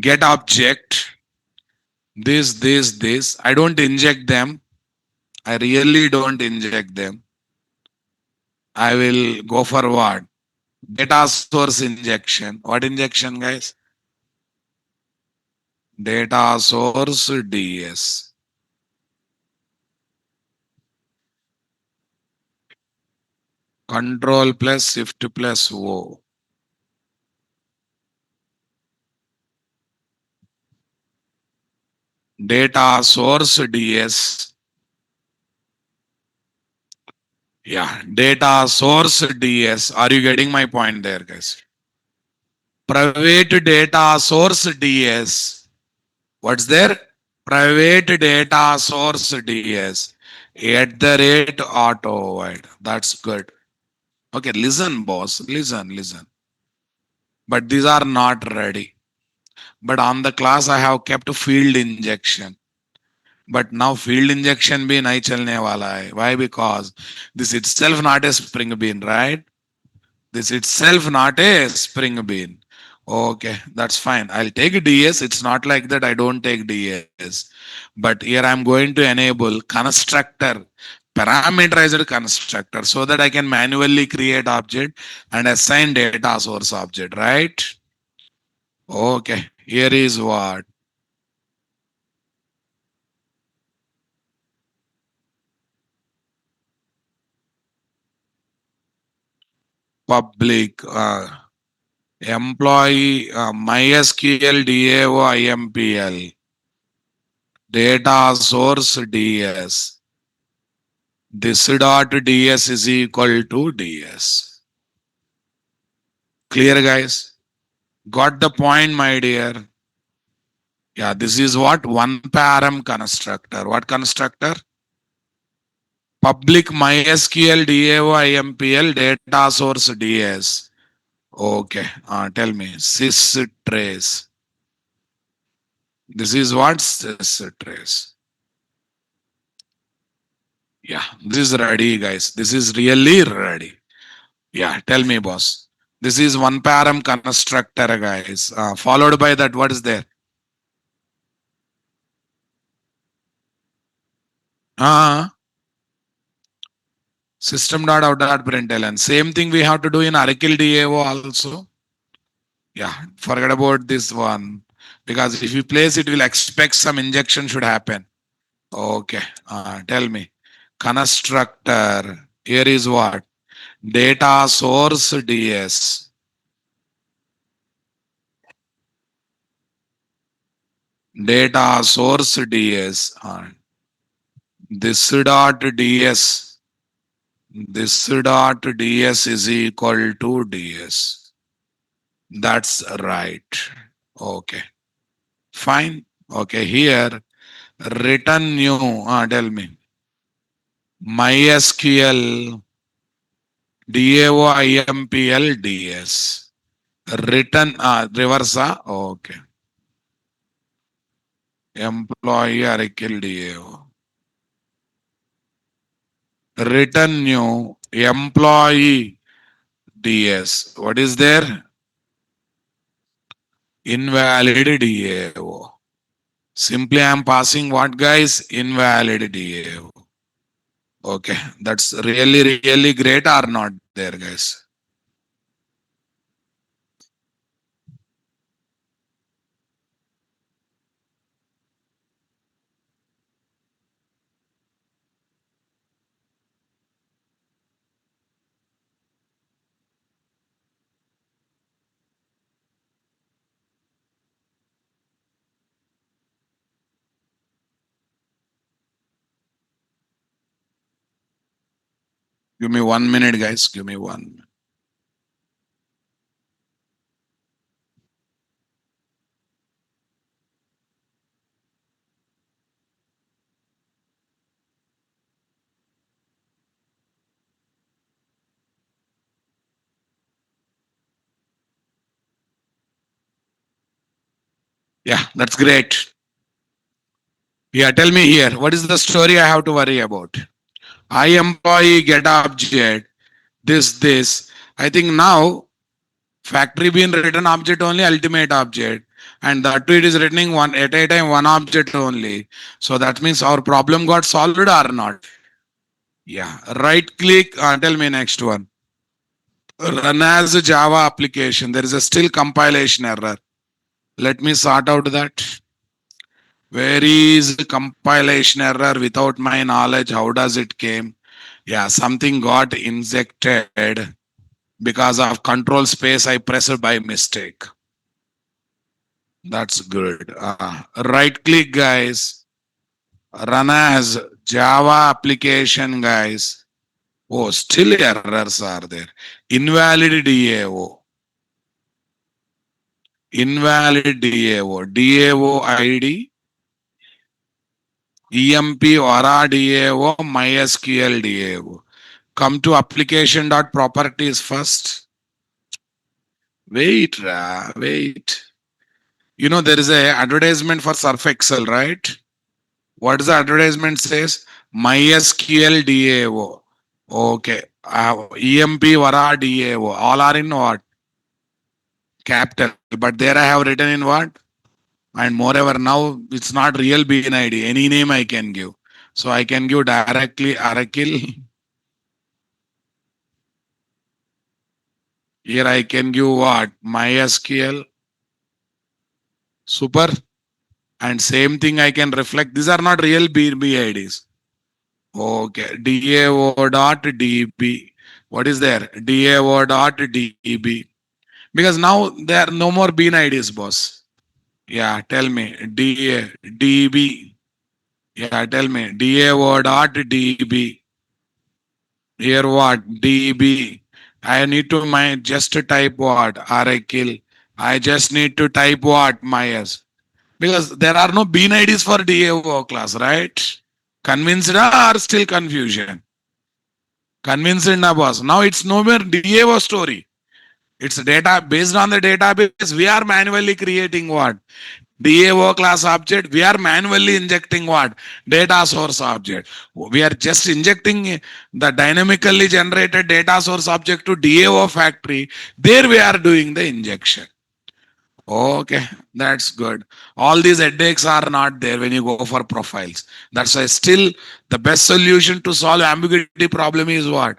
Get object. This. I don't inject them. I really don't inject them. I will go for what? Data source injection. What injection, guys? Data source DS. Control plus shift plus O. Data source DS. Yeah, data source DS. Are you getting my point there, guys? Private data source DS. What's there? Private data source DS. At the rate auto void. That's good. Okay, listen, boss. Listen. But these are not ready. But on the class, I have kept field injection. But now field injection bhi nahi chalne wala hai. Why? Because this itself not a Spring Bean, right? This itself not a spring bean. Okay, that's fine. I'll take DS. It's not like that I don't take DS. But here I'm going to enable constructor, parameterized constructor, so that I can manually create object and assign data source object, right? Okay, here is what? Public employee MySQL DAO IMPL data source DS. This dot ds is equal to ds. Clear, guys? Got the point, my dear? Yeah, this is what? One param constructor. What constructor? Public MySQL DAO IMPL data source ds. Okay, tell me. Sys trace. This is what? Sys trace. Yeah, this is ready, guys. This is really ready. Yeah, tell me, boss. This is one param constructor, guys. Followed by that, what is there? Uh, system.out.println. Same thing we have to do in Oracle DAO also. Yeah, forget about this one. Because if you place it, we'll expect some injection should happen. Okay, tell me. Constructor. Here is what? Data source DS. Data source DS. This dot DS. This dot DS is equal to DS. That's right. Okay. Fine. Okay. Here, return new. Tell me. MySQL DAO IMPL DS. Return. Reverse. Okay. Employee Oracle DAO. Return new employee DS. What is there? Invalid DAO. Simply I am passing what, guys? Invalid DAO. Okay, that's really, really great or not there, guys? Give me 1 minute, guys. Give me one. Yeah, that's great. Yeah, tell me here. What is the story I have to worry about? I employee get object. This. I think now factory being written object only, ultimate object. And that too it is written one at a time, one object only. So that means our problem got solved or not? Yeah. Right click. Tell me next one. Run as a Java application. There is a still compilation error. Let me sort out that. Where is the compilation error without my knowledge? How does it came? Yeah, something got injected because of control space I pressed by mistake. That's good. Right click, guys. Run as Java application, guys. Oh, still errors are there. Invalid DAO. Invalid DAO. DAO ID. EMP Aura DAO. MySQL DAO. Come to application.properties first. Wait, wait. You know, there is a advertisement for Surf Excel, right? What does the advertisement says? MySQL DAO. Okay. EMP, Vara, DAO, all are in what? Capital. But there I have written in what? And moreover, now it's not real BNID. Any name I can give. So I can give directly Oracle. Here I can give what? MySQL. Super. And same thing I can reflect. These are not real BIDs. Okay. DAO dot DB. What is there? DAO dot DB. Because now there are no more bean IDs, boss. Yeah, tell me. DB. Yeah, tell me. DAO dot DB. Here what? DB. I need to just type what? Oracle. I just need to type what? MyS. Because there are no bean IDs for DAO class, right? Convinced or still confusion? Convinced na boss. Now it's no more DAO story. It's data based on the database. We are manually creating what? DAO class object. We are manually injecting what? Data source object. We are just injecting the dynamically generated data source object to DAO factory. There we are doing the injection. Okay, that's good. All these headaches are not there when you go for profiles. That's why still the best solution to solve ambiguity problem is what?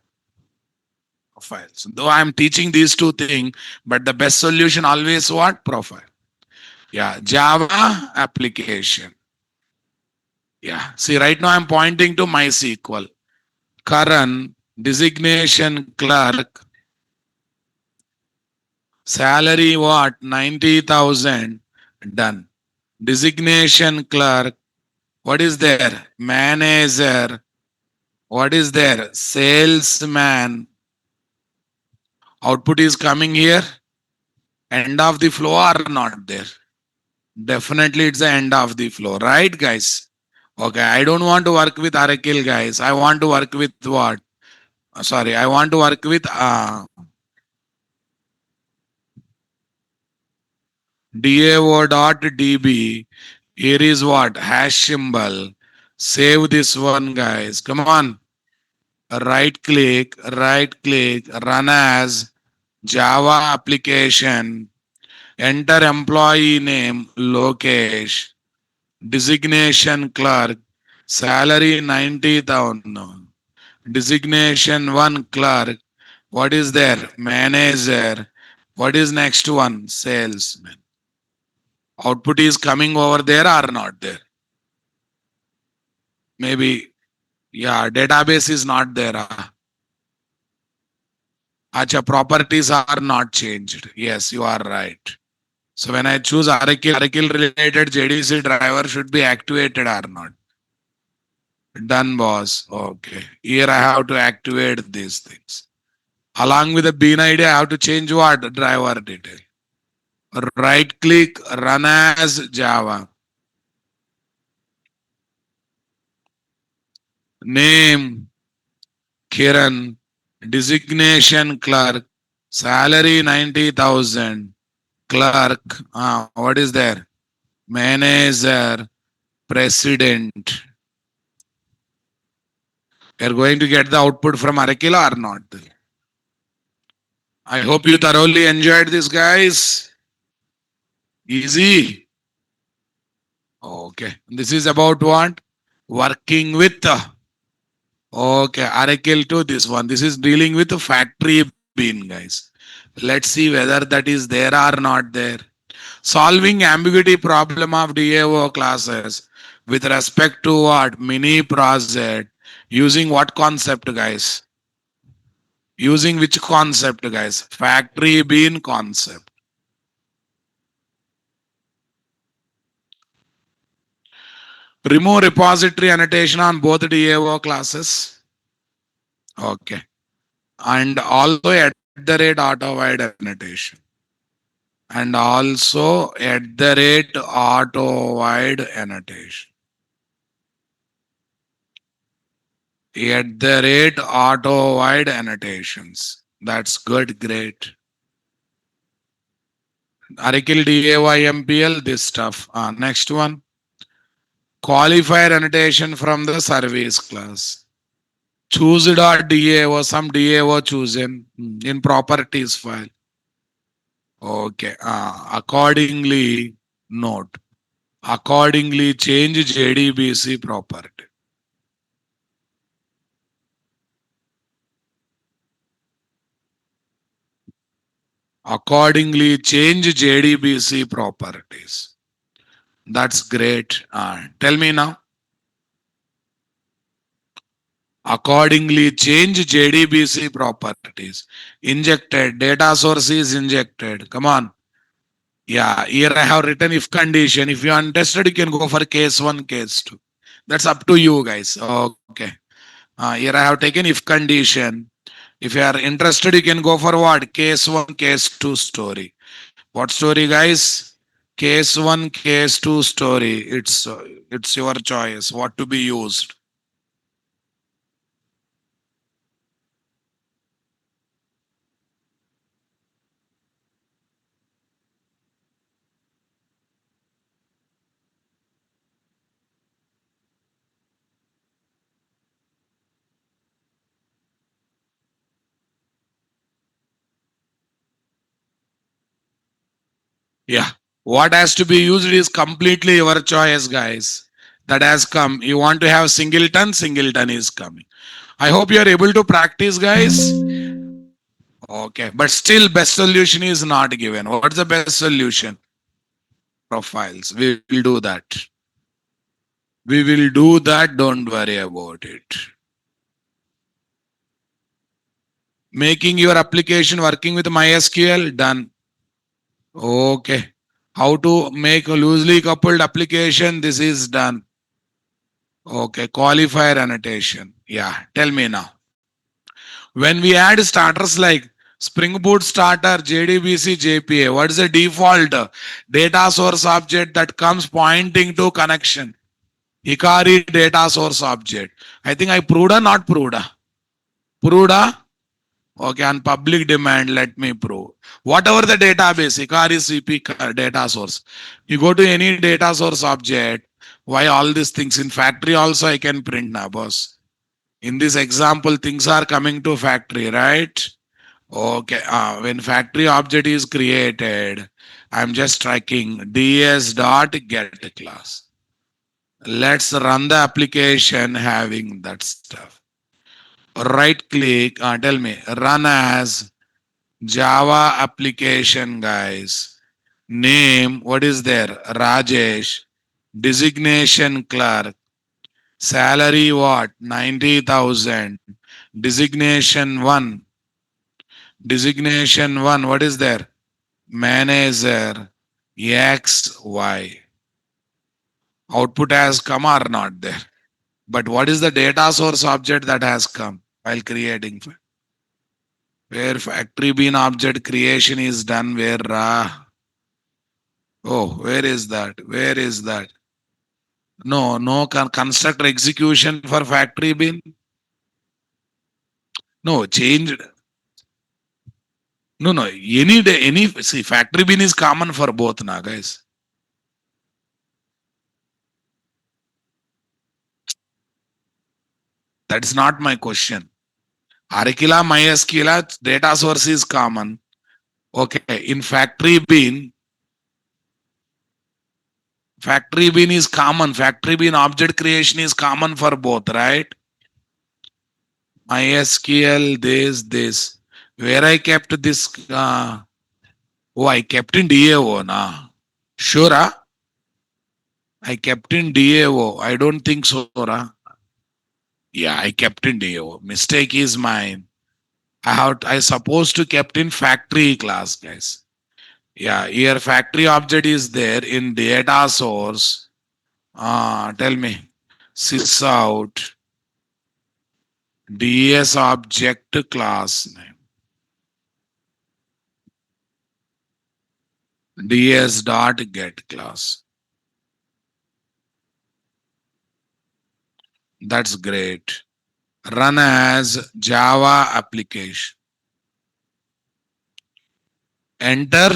Profiles. Though I am teaching these two things, but the best solution always what? Profile. Yeah, Java application. Yeah, see right now I'm pointing to MySQL. Current designation clerk. Salary what? 90,000. Done. Designation clerk. What is there? Manager. What is there? Salesman. Output is coming here. End of the flow or not there? Definitely it's the end of the flow, right, guys? Okay, I don't want to work with Oracle, guys. I want to work with what? Sorry, I want to work with DAO.db. Here is what? Hash symbol. Save this one, guys. Come on. Right click, run as Java application. Enter employee name, Lokesh. Designation clerk. Salary 90,000. Designation 1 clerk. What is there? Manager. What is next one? Salesman. Output is coming over there or not there? Maybe, yeah, database is not there. Acha, properties are not changed. Yes, you are right. So when I choose Oracle related JDC driver should be activated or not? Done, boss. Okay. Here I have to activate these things. Along with the bean ID, I have to change what? Driver detail. Right click, run as Java. Name, Kiran. Designation clerk. Salary 90,000. Clerk. What is there? Manager. President. You're going to get the output from Oracle or not? I hope you thoroughly enjoyed this, guys. Easy. Okay. This is about what? Working with. Okay. Oracle to this one. This is dealing with a factory bean, guys. Let's see whether that is there or not there. Solving ambiguity problem of DAO classes with respect to what? Mini project. Using what concept, guys? Using which concept, guys? Factory bean concept. Remove repository annotation on both DAO classes. Okay. And also at the rate auto wide annotation. And also at the rate auto wide annotation. At the rate auto wide annotations. That's good, great. Oracle DAYMPL, this stuff. Next one. Qualifier annotation from the service class. choose.dao, some dao chosen in properties file. Okay. Accordingly, note. Accordingly, change JDBC property. Accordingly, change JDBC properties. That's great. Tell me now. Accordingly, change JDBC properties. Injected, data source is injected. Come on. Yeah, here I have written if condition. If you are interested, you can go for case one, case two. That's up to you guys. Okay. Here I have taken if condition. If you are interested, you can go for what? Case one, case two story. What story, guys? Case one, case two story. It's your choice. What to be used. Yeah. What has to be used is completely your choice, guys. That has come. You want to have singleton, singleton is coming. I hope you are able to practice, guys. Okay. But still, best solution is not given. What's the best solution? Profiles. We will do that. We will do that. Don't worry about it. Making your application working with MySQL, done. Okay. How to make a loosely coupled application, this is done. Okay. Qualifier annotation. Yeah. Tell me now. When we add starters like Spring Boot starter, JDBC, JPA, what is the default data source object that comes pointing to connection? Hikari data source object. I think I proved or not proved? Proved? Okay, on public demand, let me prove. Whatever the database, Hikari CP data source. You go to any data source object, why all these things in factory also I can print now, boss. In this example, things are coming to factory, right? Okay, when factory object is created, I'm just tracking ds dot get class. Let's run the application having that stuff. Right click, tell me, run as Java application, guys. Name, what is there? Rajesh. Designation clerk. Salary what? 90,000. Designation 1. Designation 1, what is there? Manager. X, Y. Output has come or not there. But what is the data source object that has come while creating? Where factory bean object creation is done, where oh, where is that? Where is that? No, no constructor execution for factory bean. No, changed. No, no. Any day, any see, factory bean is common for both, na guys. That's not my question. Arikila, MySQL, data source is common. Okay, in factory bean is common. Factory bean object creation is common for both, right? MySQL, this. Where I kept this? Oh, I kept in DAO, na. Sure, I kept in DAO. I don't think so, Yeah, I kept in DAO. Mistake is mine. I supposed to kept in factory class, guys. Yeah, here factory object is there in data source. Tell me. Sys out DS object class name. DS dot get class. That's great. Run as Java application. Enter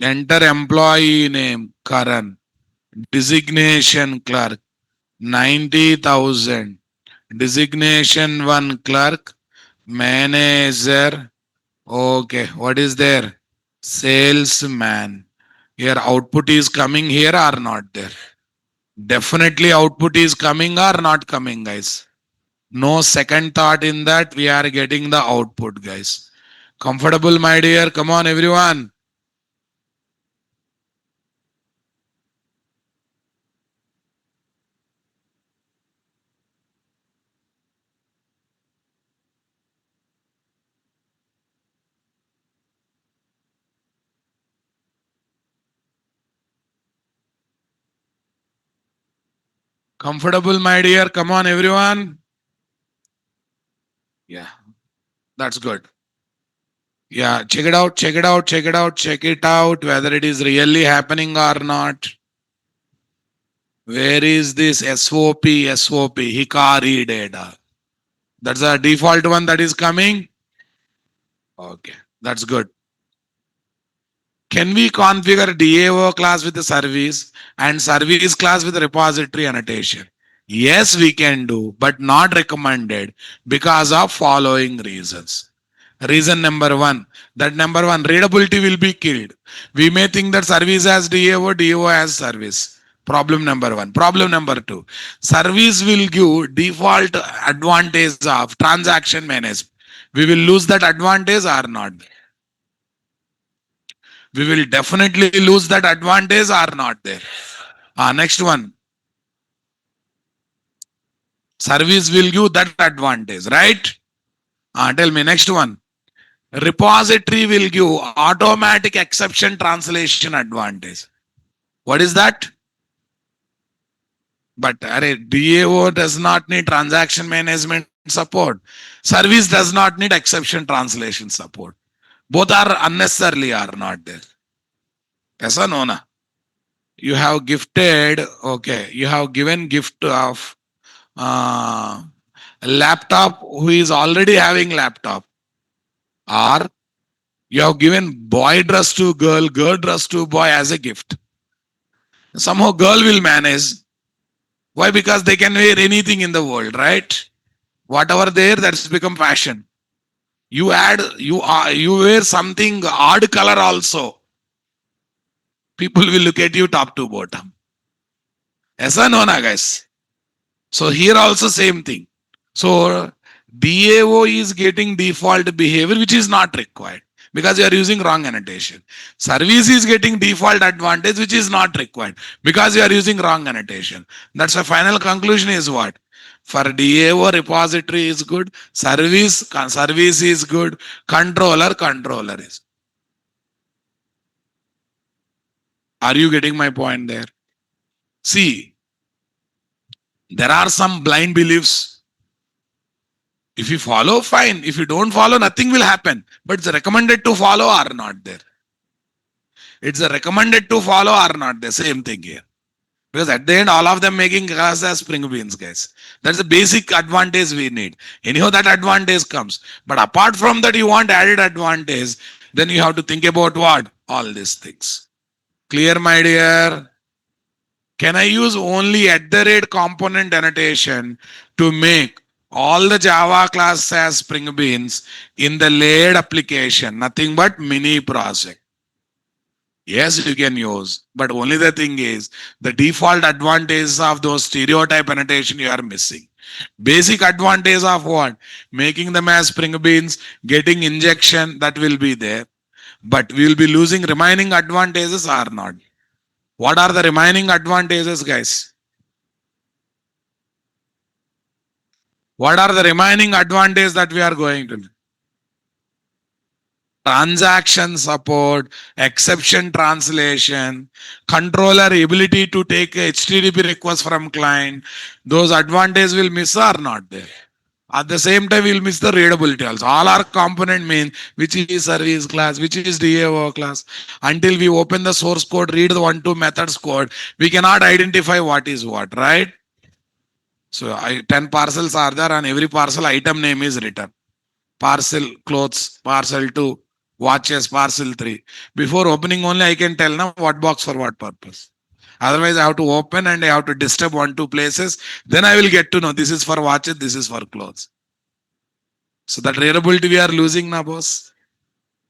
employee name Karan. Designation clerk. 90,000. Designation 1 clerk, manager. Okay, what is there? Salesman. Here output is coming here or not there? Definitely output is coming or not coming, guys. No second thought in that. We are getting the output, guys. Comfortable, my dear? Come on, everyone. Comfortable, my dear? Come on, everyone. Yeah, that's good. Yeah, check it out, check it out, check it out, check it out, whether it is really happening or not. Where is this SOP, Hikari data? That's the default one that is coming. Okay, that's good. Can we configure DAO class with the service and service class with repository annotation? Yes, we can do, but not recommended because of following reasons. Reason number one, that number one, readability will be killed. We may think that service has DAO, DAO has service. Problem number one. Problem number two, service will give default advantage of transaction management. We will lose that advantage or not? We will definitely lose that advantage or not there. Next one, service will give that advantage, right? Tell me next one. Repository will give automatic exception translation advantage. What is that? But DAO does not need transaction management support. Service does not need exception translation support. Both are unnecessarily are not there. Yes or no? Na? You have gifted, okay, you have given gift of laptop who is already having laptop, or you have given boy dress to girl, girl dress to boy as a gift. Somehow girl will manage. Why? Because they can wear anything in the world, right? Whatever there, that's become fashion. You add, you wear something odd color also. People will look at you top to bottom. Yes or no, na guys? So here also same thing. So DAO is getting default behavior which is not required because you are using wrong annotation. Service is getting default advantage which is not required because you are using wrong annotation. That's the final conclusion is what? For DAO repository is good, service is good, controller is. Are you getting my point there? See, there are some blind beliefs. If you follow, fine. If you don't follow, nothing will happen. But it's recommended to follow or not there. It's recommended to follow or not the same thing here. Because at the end, all of them making us as spring beans, guys. That's the basic advantage we need. Anyhow, that advantage comes. But apart from that, you want added advantage, then you have to think about what? All these things. Clear, my dear? Can I use only at the rate component annotation to make all the Java class as spring beans in the layered application? Nothing but mini project. Yes, you can use, but only the thing is the default advantage of those stereotype annotation you are missing. Basic advantage of what? Making them as spring beans, getting injection, that will be there. But we will be losing remaining advantages or not. What are the remaining advantages, guys? What are the remaining advantages that we are going to? Transaction support, exception translation, controller ability to take HTTP request from client. Those advantages will miss or not there. At the same time, we'll miss the readability also. All our component mean which is service class, which is DAO class. Until we open the source code, read the 1-2 methods code, we cannot identify what is what, right? So 10 parcels are there and every parcel item name is written. Parcel clothes, parcel 2, watches, parcel 3. Before opening only I can tell now what box for what purpose. Otherwise, I have to open and I have to disturb 1, 2 places. Then I will get to know this is for watches, this is for clothes. So that readability we are losing now, boss.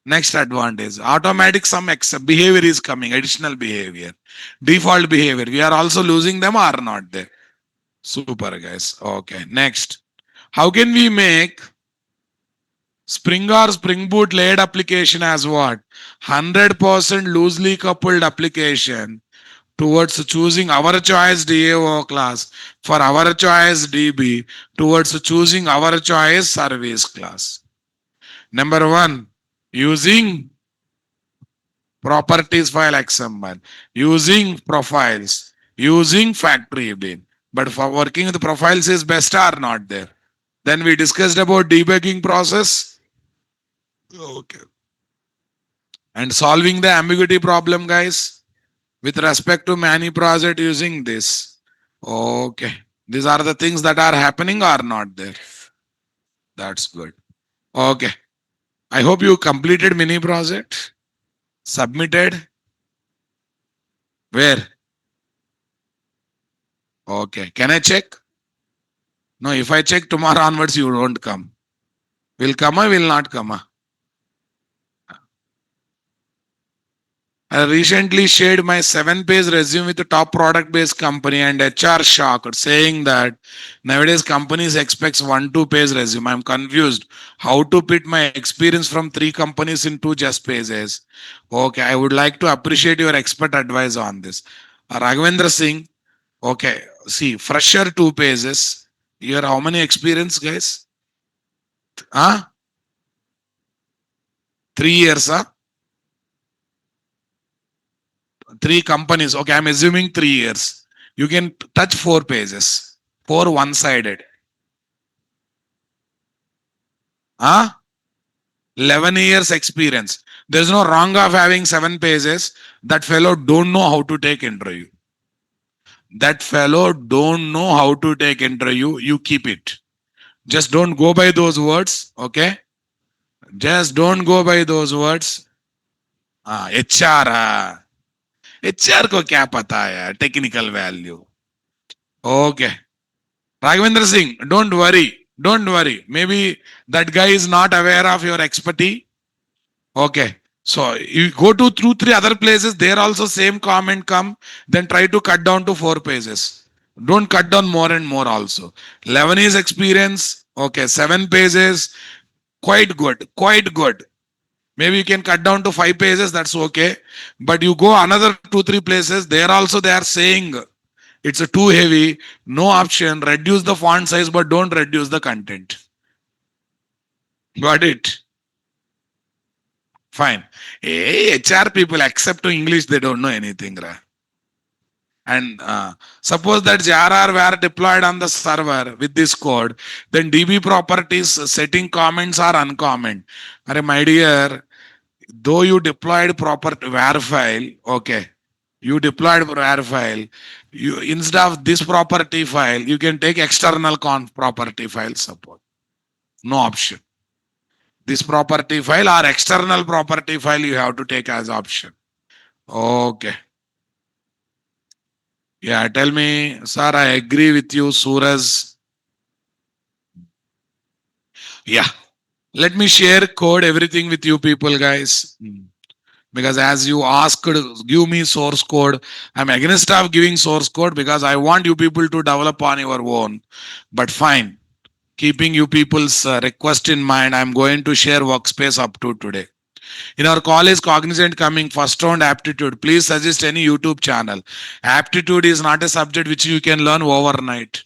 Next advantage, automatic some behavior is coming, additional behavior, default behavior. We are also losing them or not there. Super guys. Okay. Next, how can we make Spring or Spring Boot laid application as what? 100% loosely coupled application towards choosing our choice DAO class for our choice DB towards choosing our choice service class. Number one, using properties file XML, using profiles, using factory bin. But for working with the profiles is best or not there. Then we discussed about debugging process. Okay. And solving the ambiguity problem, guys, with respect to many project using this. Okay. These are the things that are happening or not there. That's good. Okay. I hope you completed mini project. Submitted. Where? Okay. Can I check? No, if I check tomorrow onwards, you won't come. Will come or will not come? I recently shared my 7-page resume with a top product-based company and HR shocked, saying that nowadays companies expects 1, 2 page resume. I'm confused how to put my experience from 3 companies in 2 just pages. Okay, I would like to appreciate your expert advice on this. Raghavendra Singh, okay, see, fresher 2 pages. Here, how many experience, guys? Huh? 3 years, huh? 3 companies. Okay, I'm assuming 3 years. You can touch 4 pages. 4 one-sided. Huh? 11 years experience. There's no wrong of having 7 pages. That fellow don't know how to take interview. That fellow don't know how to take interview. You keep it. Just don't go by those words. Okay? Just don't go by those words. HR. HR को क्या पता है technical value. Okay. Raghavendra Singh, don't worry. Don't worry. Maybe that guy is not aware of your expertise. Okay. So you go to 2, 3 other places, there also same comment come, then try to cut down to 4 pages. Don't cut down more and more also. 11 is experience. Okay. 7 pages. Quite good. Quite good. Maybe you can cut down to 5 pages. That's okay. But you go another 2, 3 places, there also they are saying it's a too heavy, no option, reduce the font size, but don't reduce the content. Got it? Fine. Hey, HR people, except to English, they don't know anything. Right? And suppose that JRR were deployed on the server with this code, then DB properties setting comments are uncommon. My dear, though you deployed proper var file, okay, you deployed var file, you instead of this property file, you can take external property file support. No option. This property file or external property file you have to take as option. Okay. Yeah, tell me, sir, I agree with you, Suraj. Yeah. Let me share code, everything with you people, guys. Because as you asked, give me source code. I'm against of giving source code because I want you people to develop on your own. But fine. Keeping you people's request in mind, I'm going to share workspace up to today. In our college Cognizant coming first round aptitude, please suggest any YouTube channel. Aptitude is not a subject which you can learn overnight.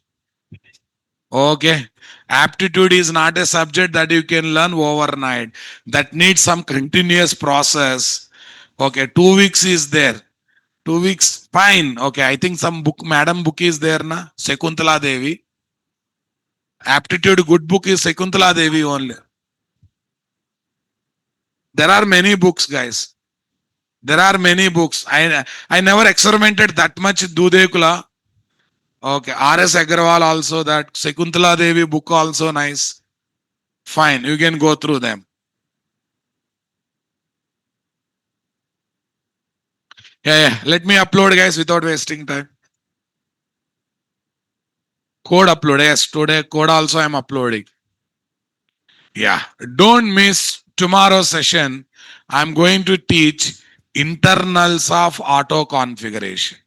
Okay. Aptitude is not a subject that you can learn overnight. That needs some continuous process. Okay. 2 weeks is there. 2 weeks, fine. Okay. I think some book, Madam book is there, na? Sekuntala Devi. Aptitude good book is Sekuntala Devi only. There are many books, guys. There are many books. I never experimented that much Dudekula. Okay. R.S. Agarwal also, that Sekuntala Devi book also nice. Fine. You can go through them. Yeah. Let me upload, guys, without wasting time. Code upload. Yes, today code also I'm uploading. Yeah. Don't miss tomorrow's session. I'm going to teach internals of auto configuration.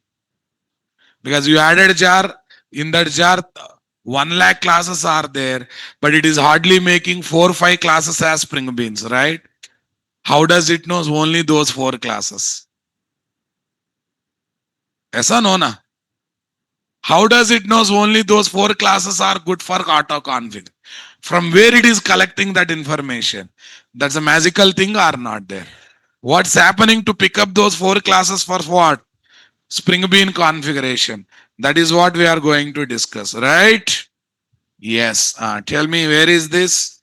Because you added jar, in that jar, 1 lakh classes are there, but it is hardly making 4 5 classes as Spring Beans, right? How does it know only those 4 classes? Yes or no? Na? How does it knows only those 4 classes are good for auto config? From where it is collecting that information? That's a magical thing or not there? What's happening to pick up those 4 classes for what? Spring Bean configuration. That is what we are going to discuss, right? Yes. Tell me, where is this?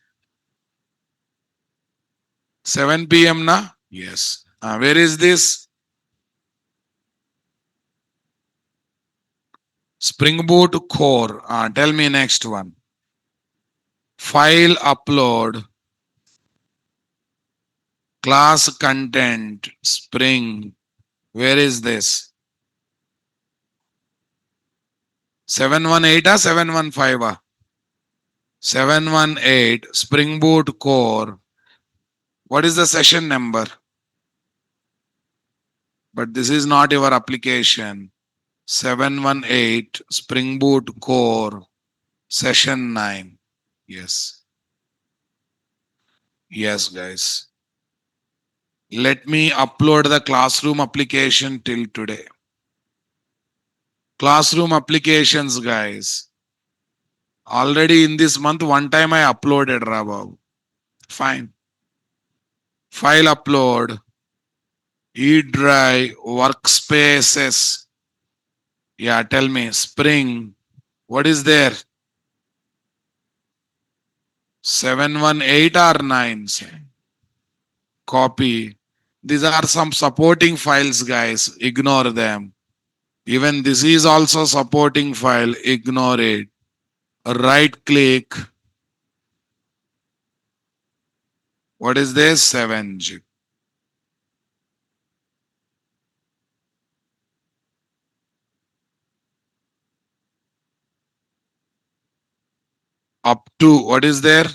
7 p.m. na? Yes. Where is this? Spring Boot core. Tell me next one. File upload. Class content. Spring. Where is this? 718 or 715? 718 Spring Boot core. What is the session number? But this is not your application. 718 Spring Boot core. Session 9. Yes. Yes, guys. Let me upload the classroom application till today. Classroom applications, guys. Already in this month, one time I uploaded, Rabav. Fine. File upload. E-Drive, workspaces. Yeah, tell me. Spring. What is there? 718 or 9? Copy. These are some supporting files, guys. Ignore them. Even this is also supporting file. Ignore it. Right click. What is this? 7G. Up to, what is there?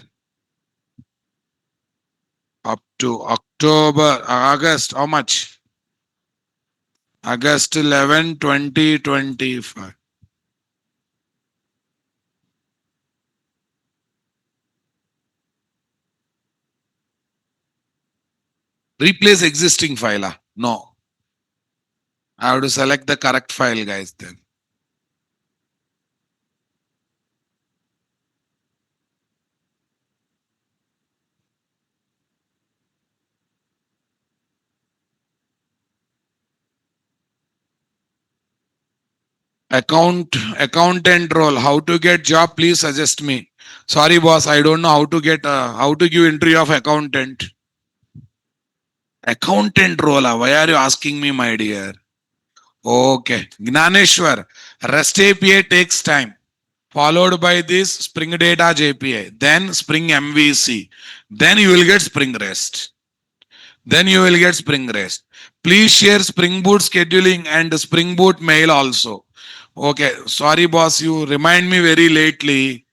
Up to October, August. How much? August 11, 2025. Replace existing file. No. I have to select the correct file, guys, then. Accountant role. How to get job? Please suggest me. Sorry, boss. I don't know how to get how to give entry of accountant. Accountant role. Why are you asking me, my dear? Okay. Gnaneshwar. REST API takes time. Followed by this Spring Data JPI. Then Spring MVC. Then you will get Spring REST. Then you will get Spring REST. Please share Spring Boot scheduling and Spring Boot mail also. Okay, sorry boss, you remind me very lately.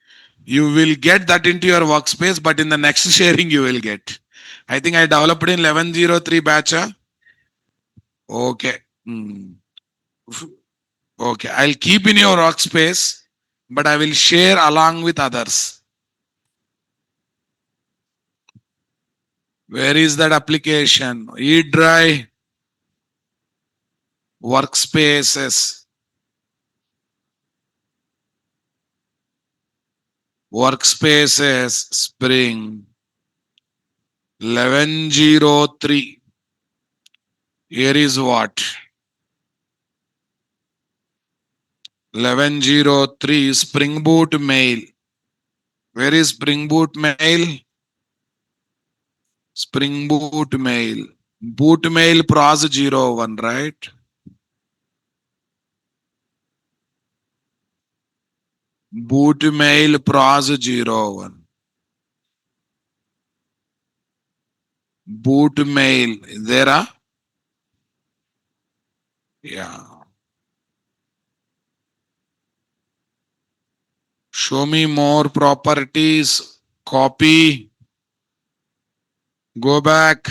You will get that into your workspace, but in the next sharing you will get. I think I developed in 1103 batch. Okay. Hmm. Okay, I'll keep in your workspace, but I will share along with others. Where is that application? E-Drive workspaces. Workspaces Spring 1103. Here is what? 1103 Spring Boot mail. Where is Spring Boot mail? Spring Boot mail. Boot mail pros 01, right? Boot mail pros 01. Boot mail. There are Yeah. Show me more properties. Copy. Go back.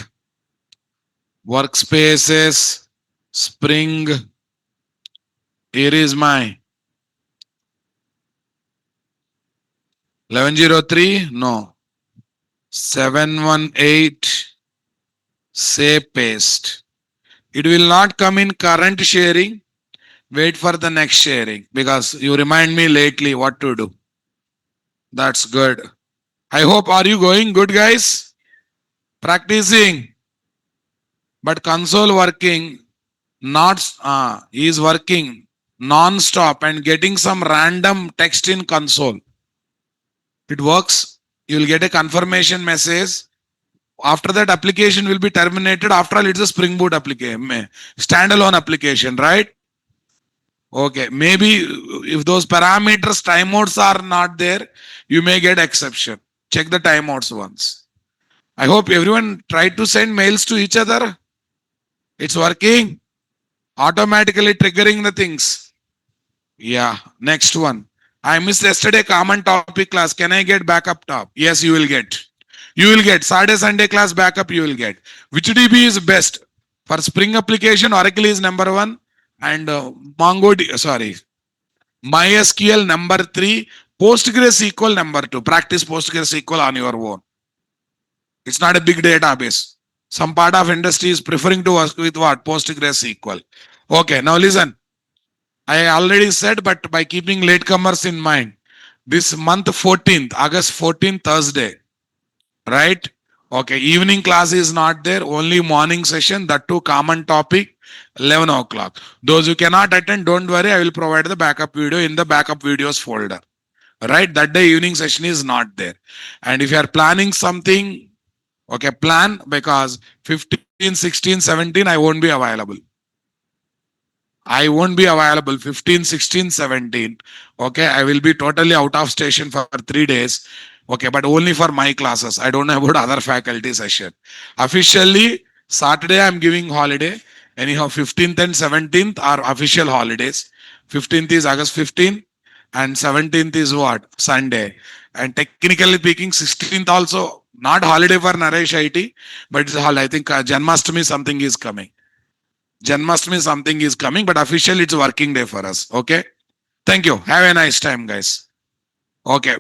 Workspaces. Spring. Here is my 1103. No. 718. Say paste. It will not come in current sharing. Wait for the next sharing because you remind me lately what to do. That's good. I hope are you going good, guys? Practicing, but console working, not is working non-stop and getting some random text in console. It works. You will get a confirmation message. After that, application will be terminated. After all, it's a Spring Boot application, standalone application, right? Okay, maybe if those parameters timeouts are not there, you may get exception. Check the timeouts once. I hope everyone tried to send mails to each other. It's working. Automatically triggering the things. Yeah, next one. I missed yesterday common topic class. Can I get backup top? Yes, you will get. You will get. Saturday, Sunday class backup you will get. Which DB is best? For Spring application, Oracle is number one. And MySQL number 3, PostgreSQL number 2. Practice PostgreSQL on your own. It's not a big database. Some part of industry is preferring to work with what? PostgreSQL. Okay, now listen. I already said, but by keeping latecomers in mind, this month 14th, August 14th, Thursday, right? Okay, evening class is not there, only morning session, that too common topic, 11 o'clock. Those who cannot attend, don't worry, I will provide the backup video in the backup videos folder. Right, that day evening session is not there. And if you are planning something, okay, plan because 15, 16, 17, I won't be available. I won't be available 15, 16, 17. Okay, I will be totally out of station for 3 days. Okay, but only for my classes. I don't know about other faculty session. Officially, Saturday I'm giving holiday. Anyhow, 15th and 17th are official holidays. 15th is August 15th and 17th is what? Sunday. And technically speaking, 16th also not holiday for Naresh IT, but it's a holiday. I think Janmashtami something is coming. Janmashtami something is coming, but officially it's a working day for us. Okay. Thank you. Have a nice time, guys. Okay.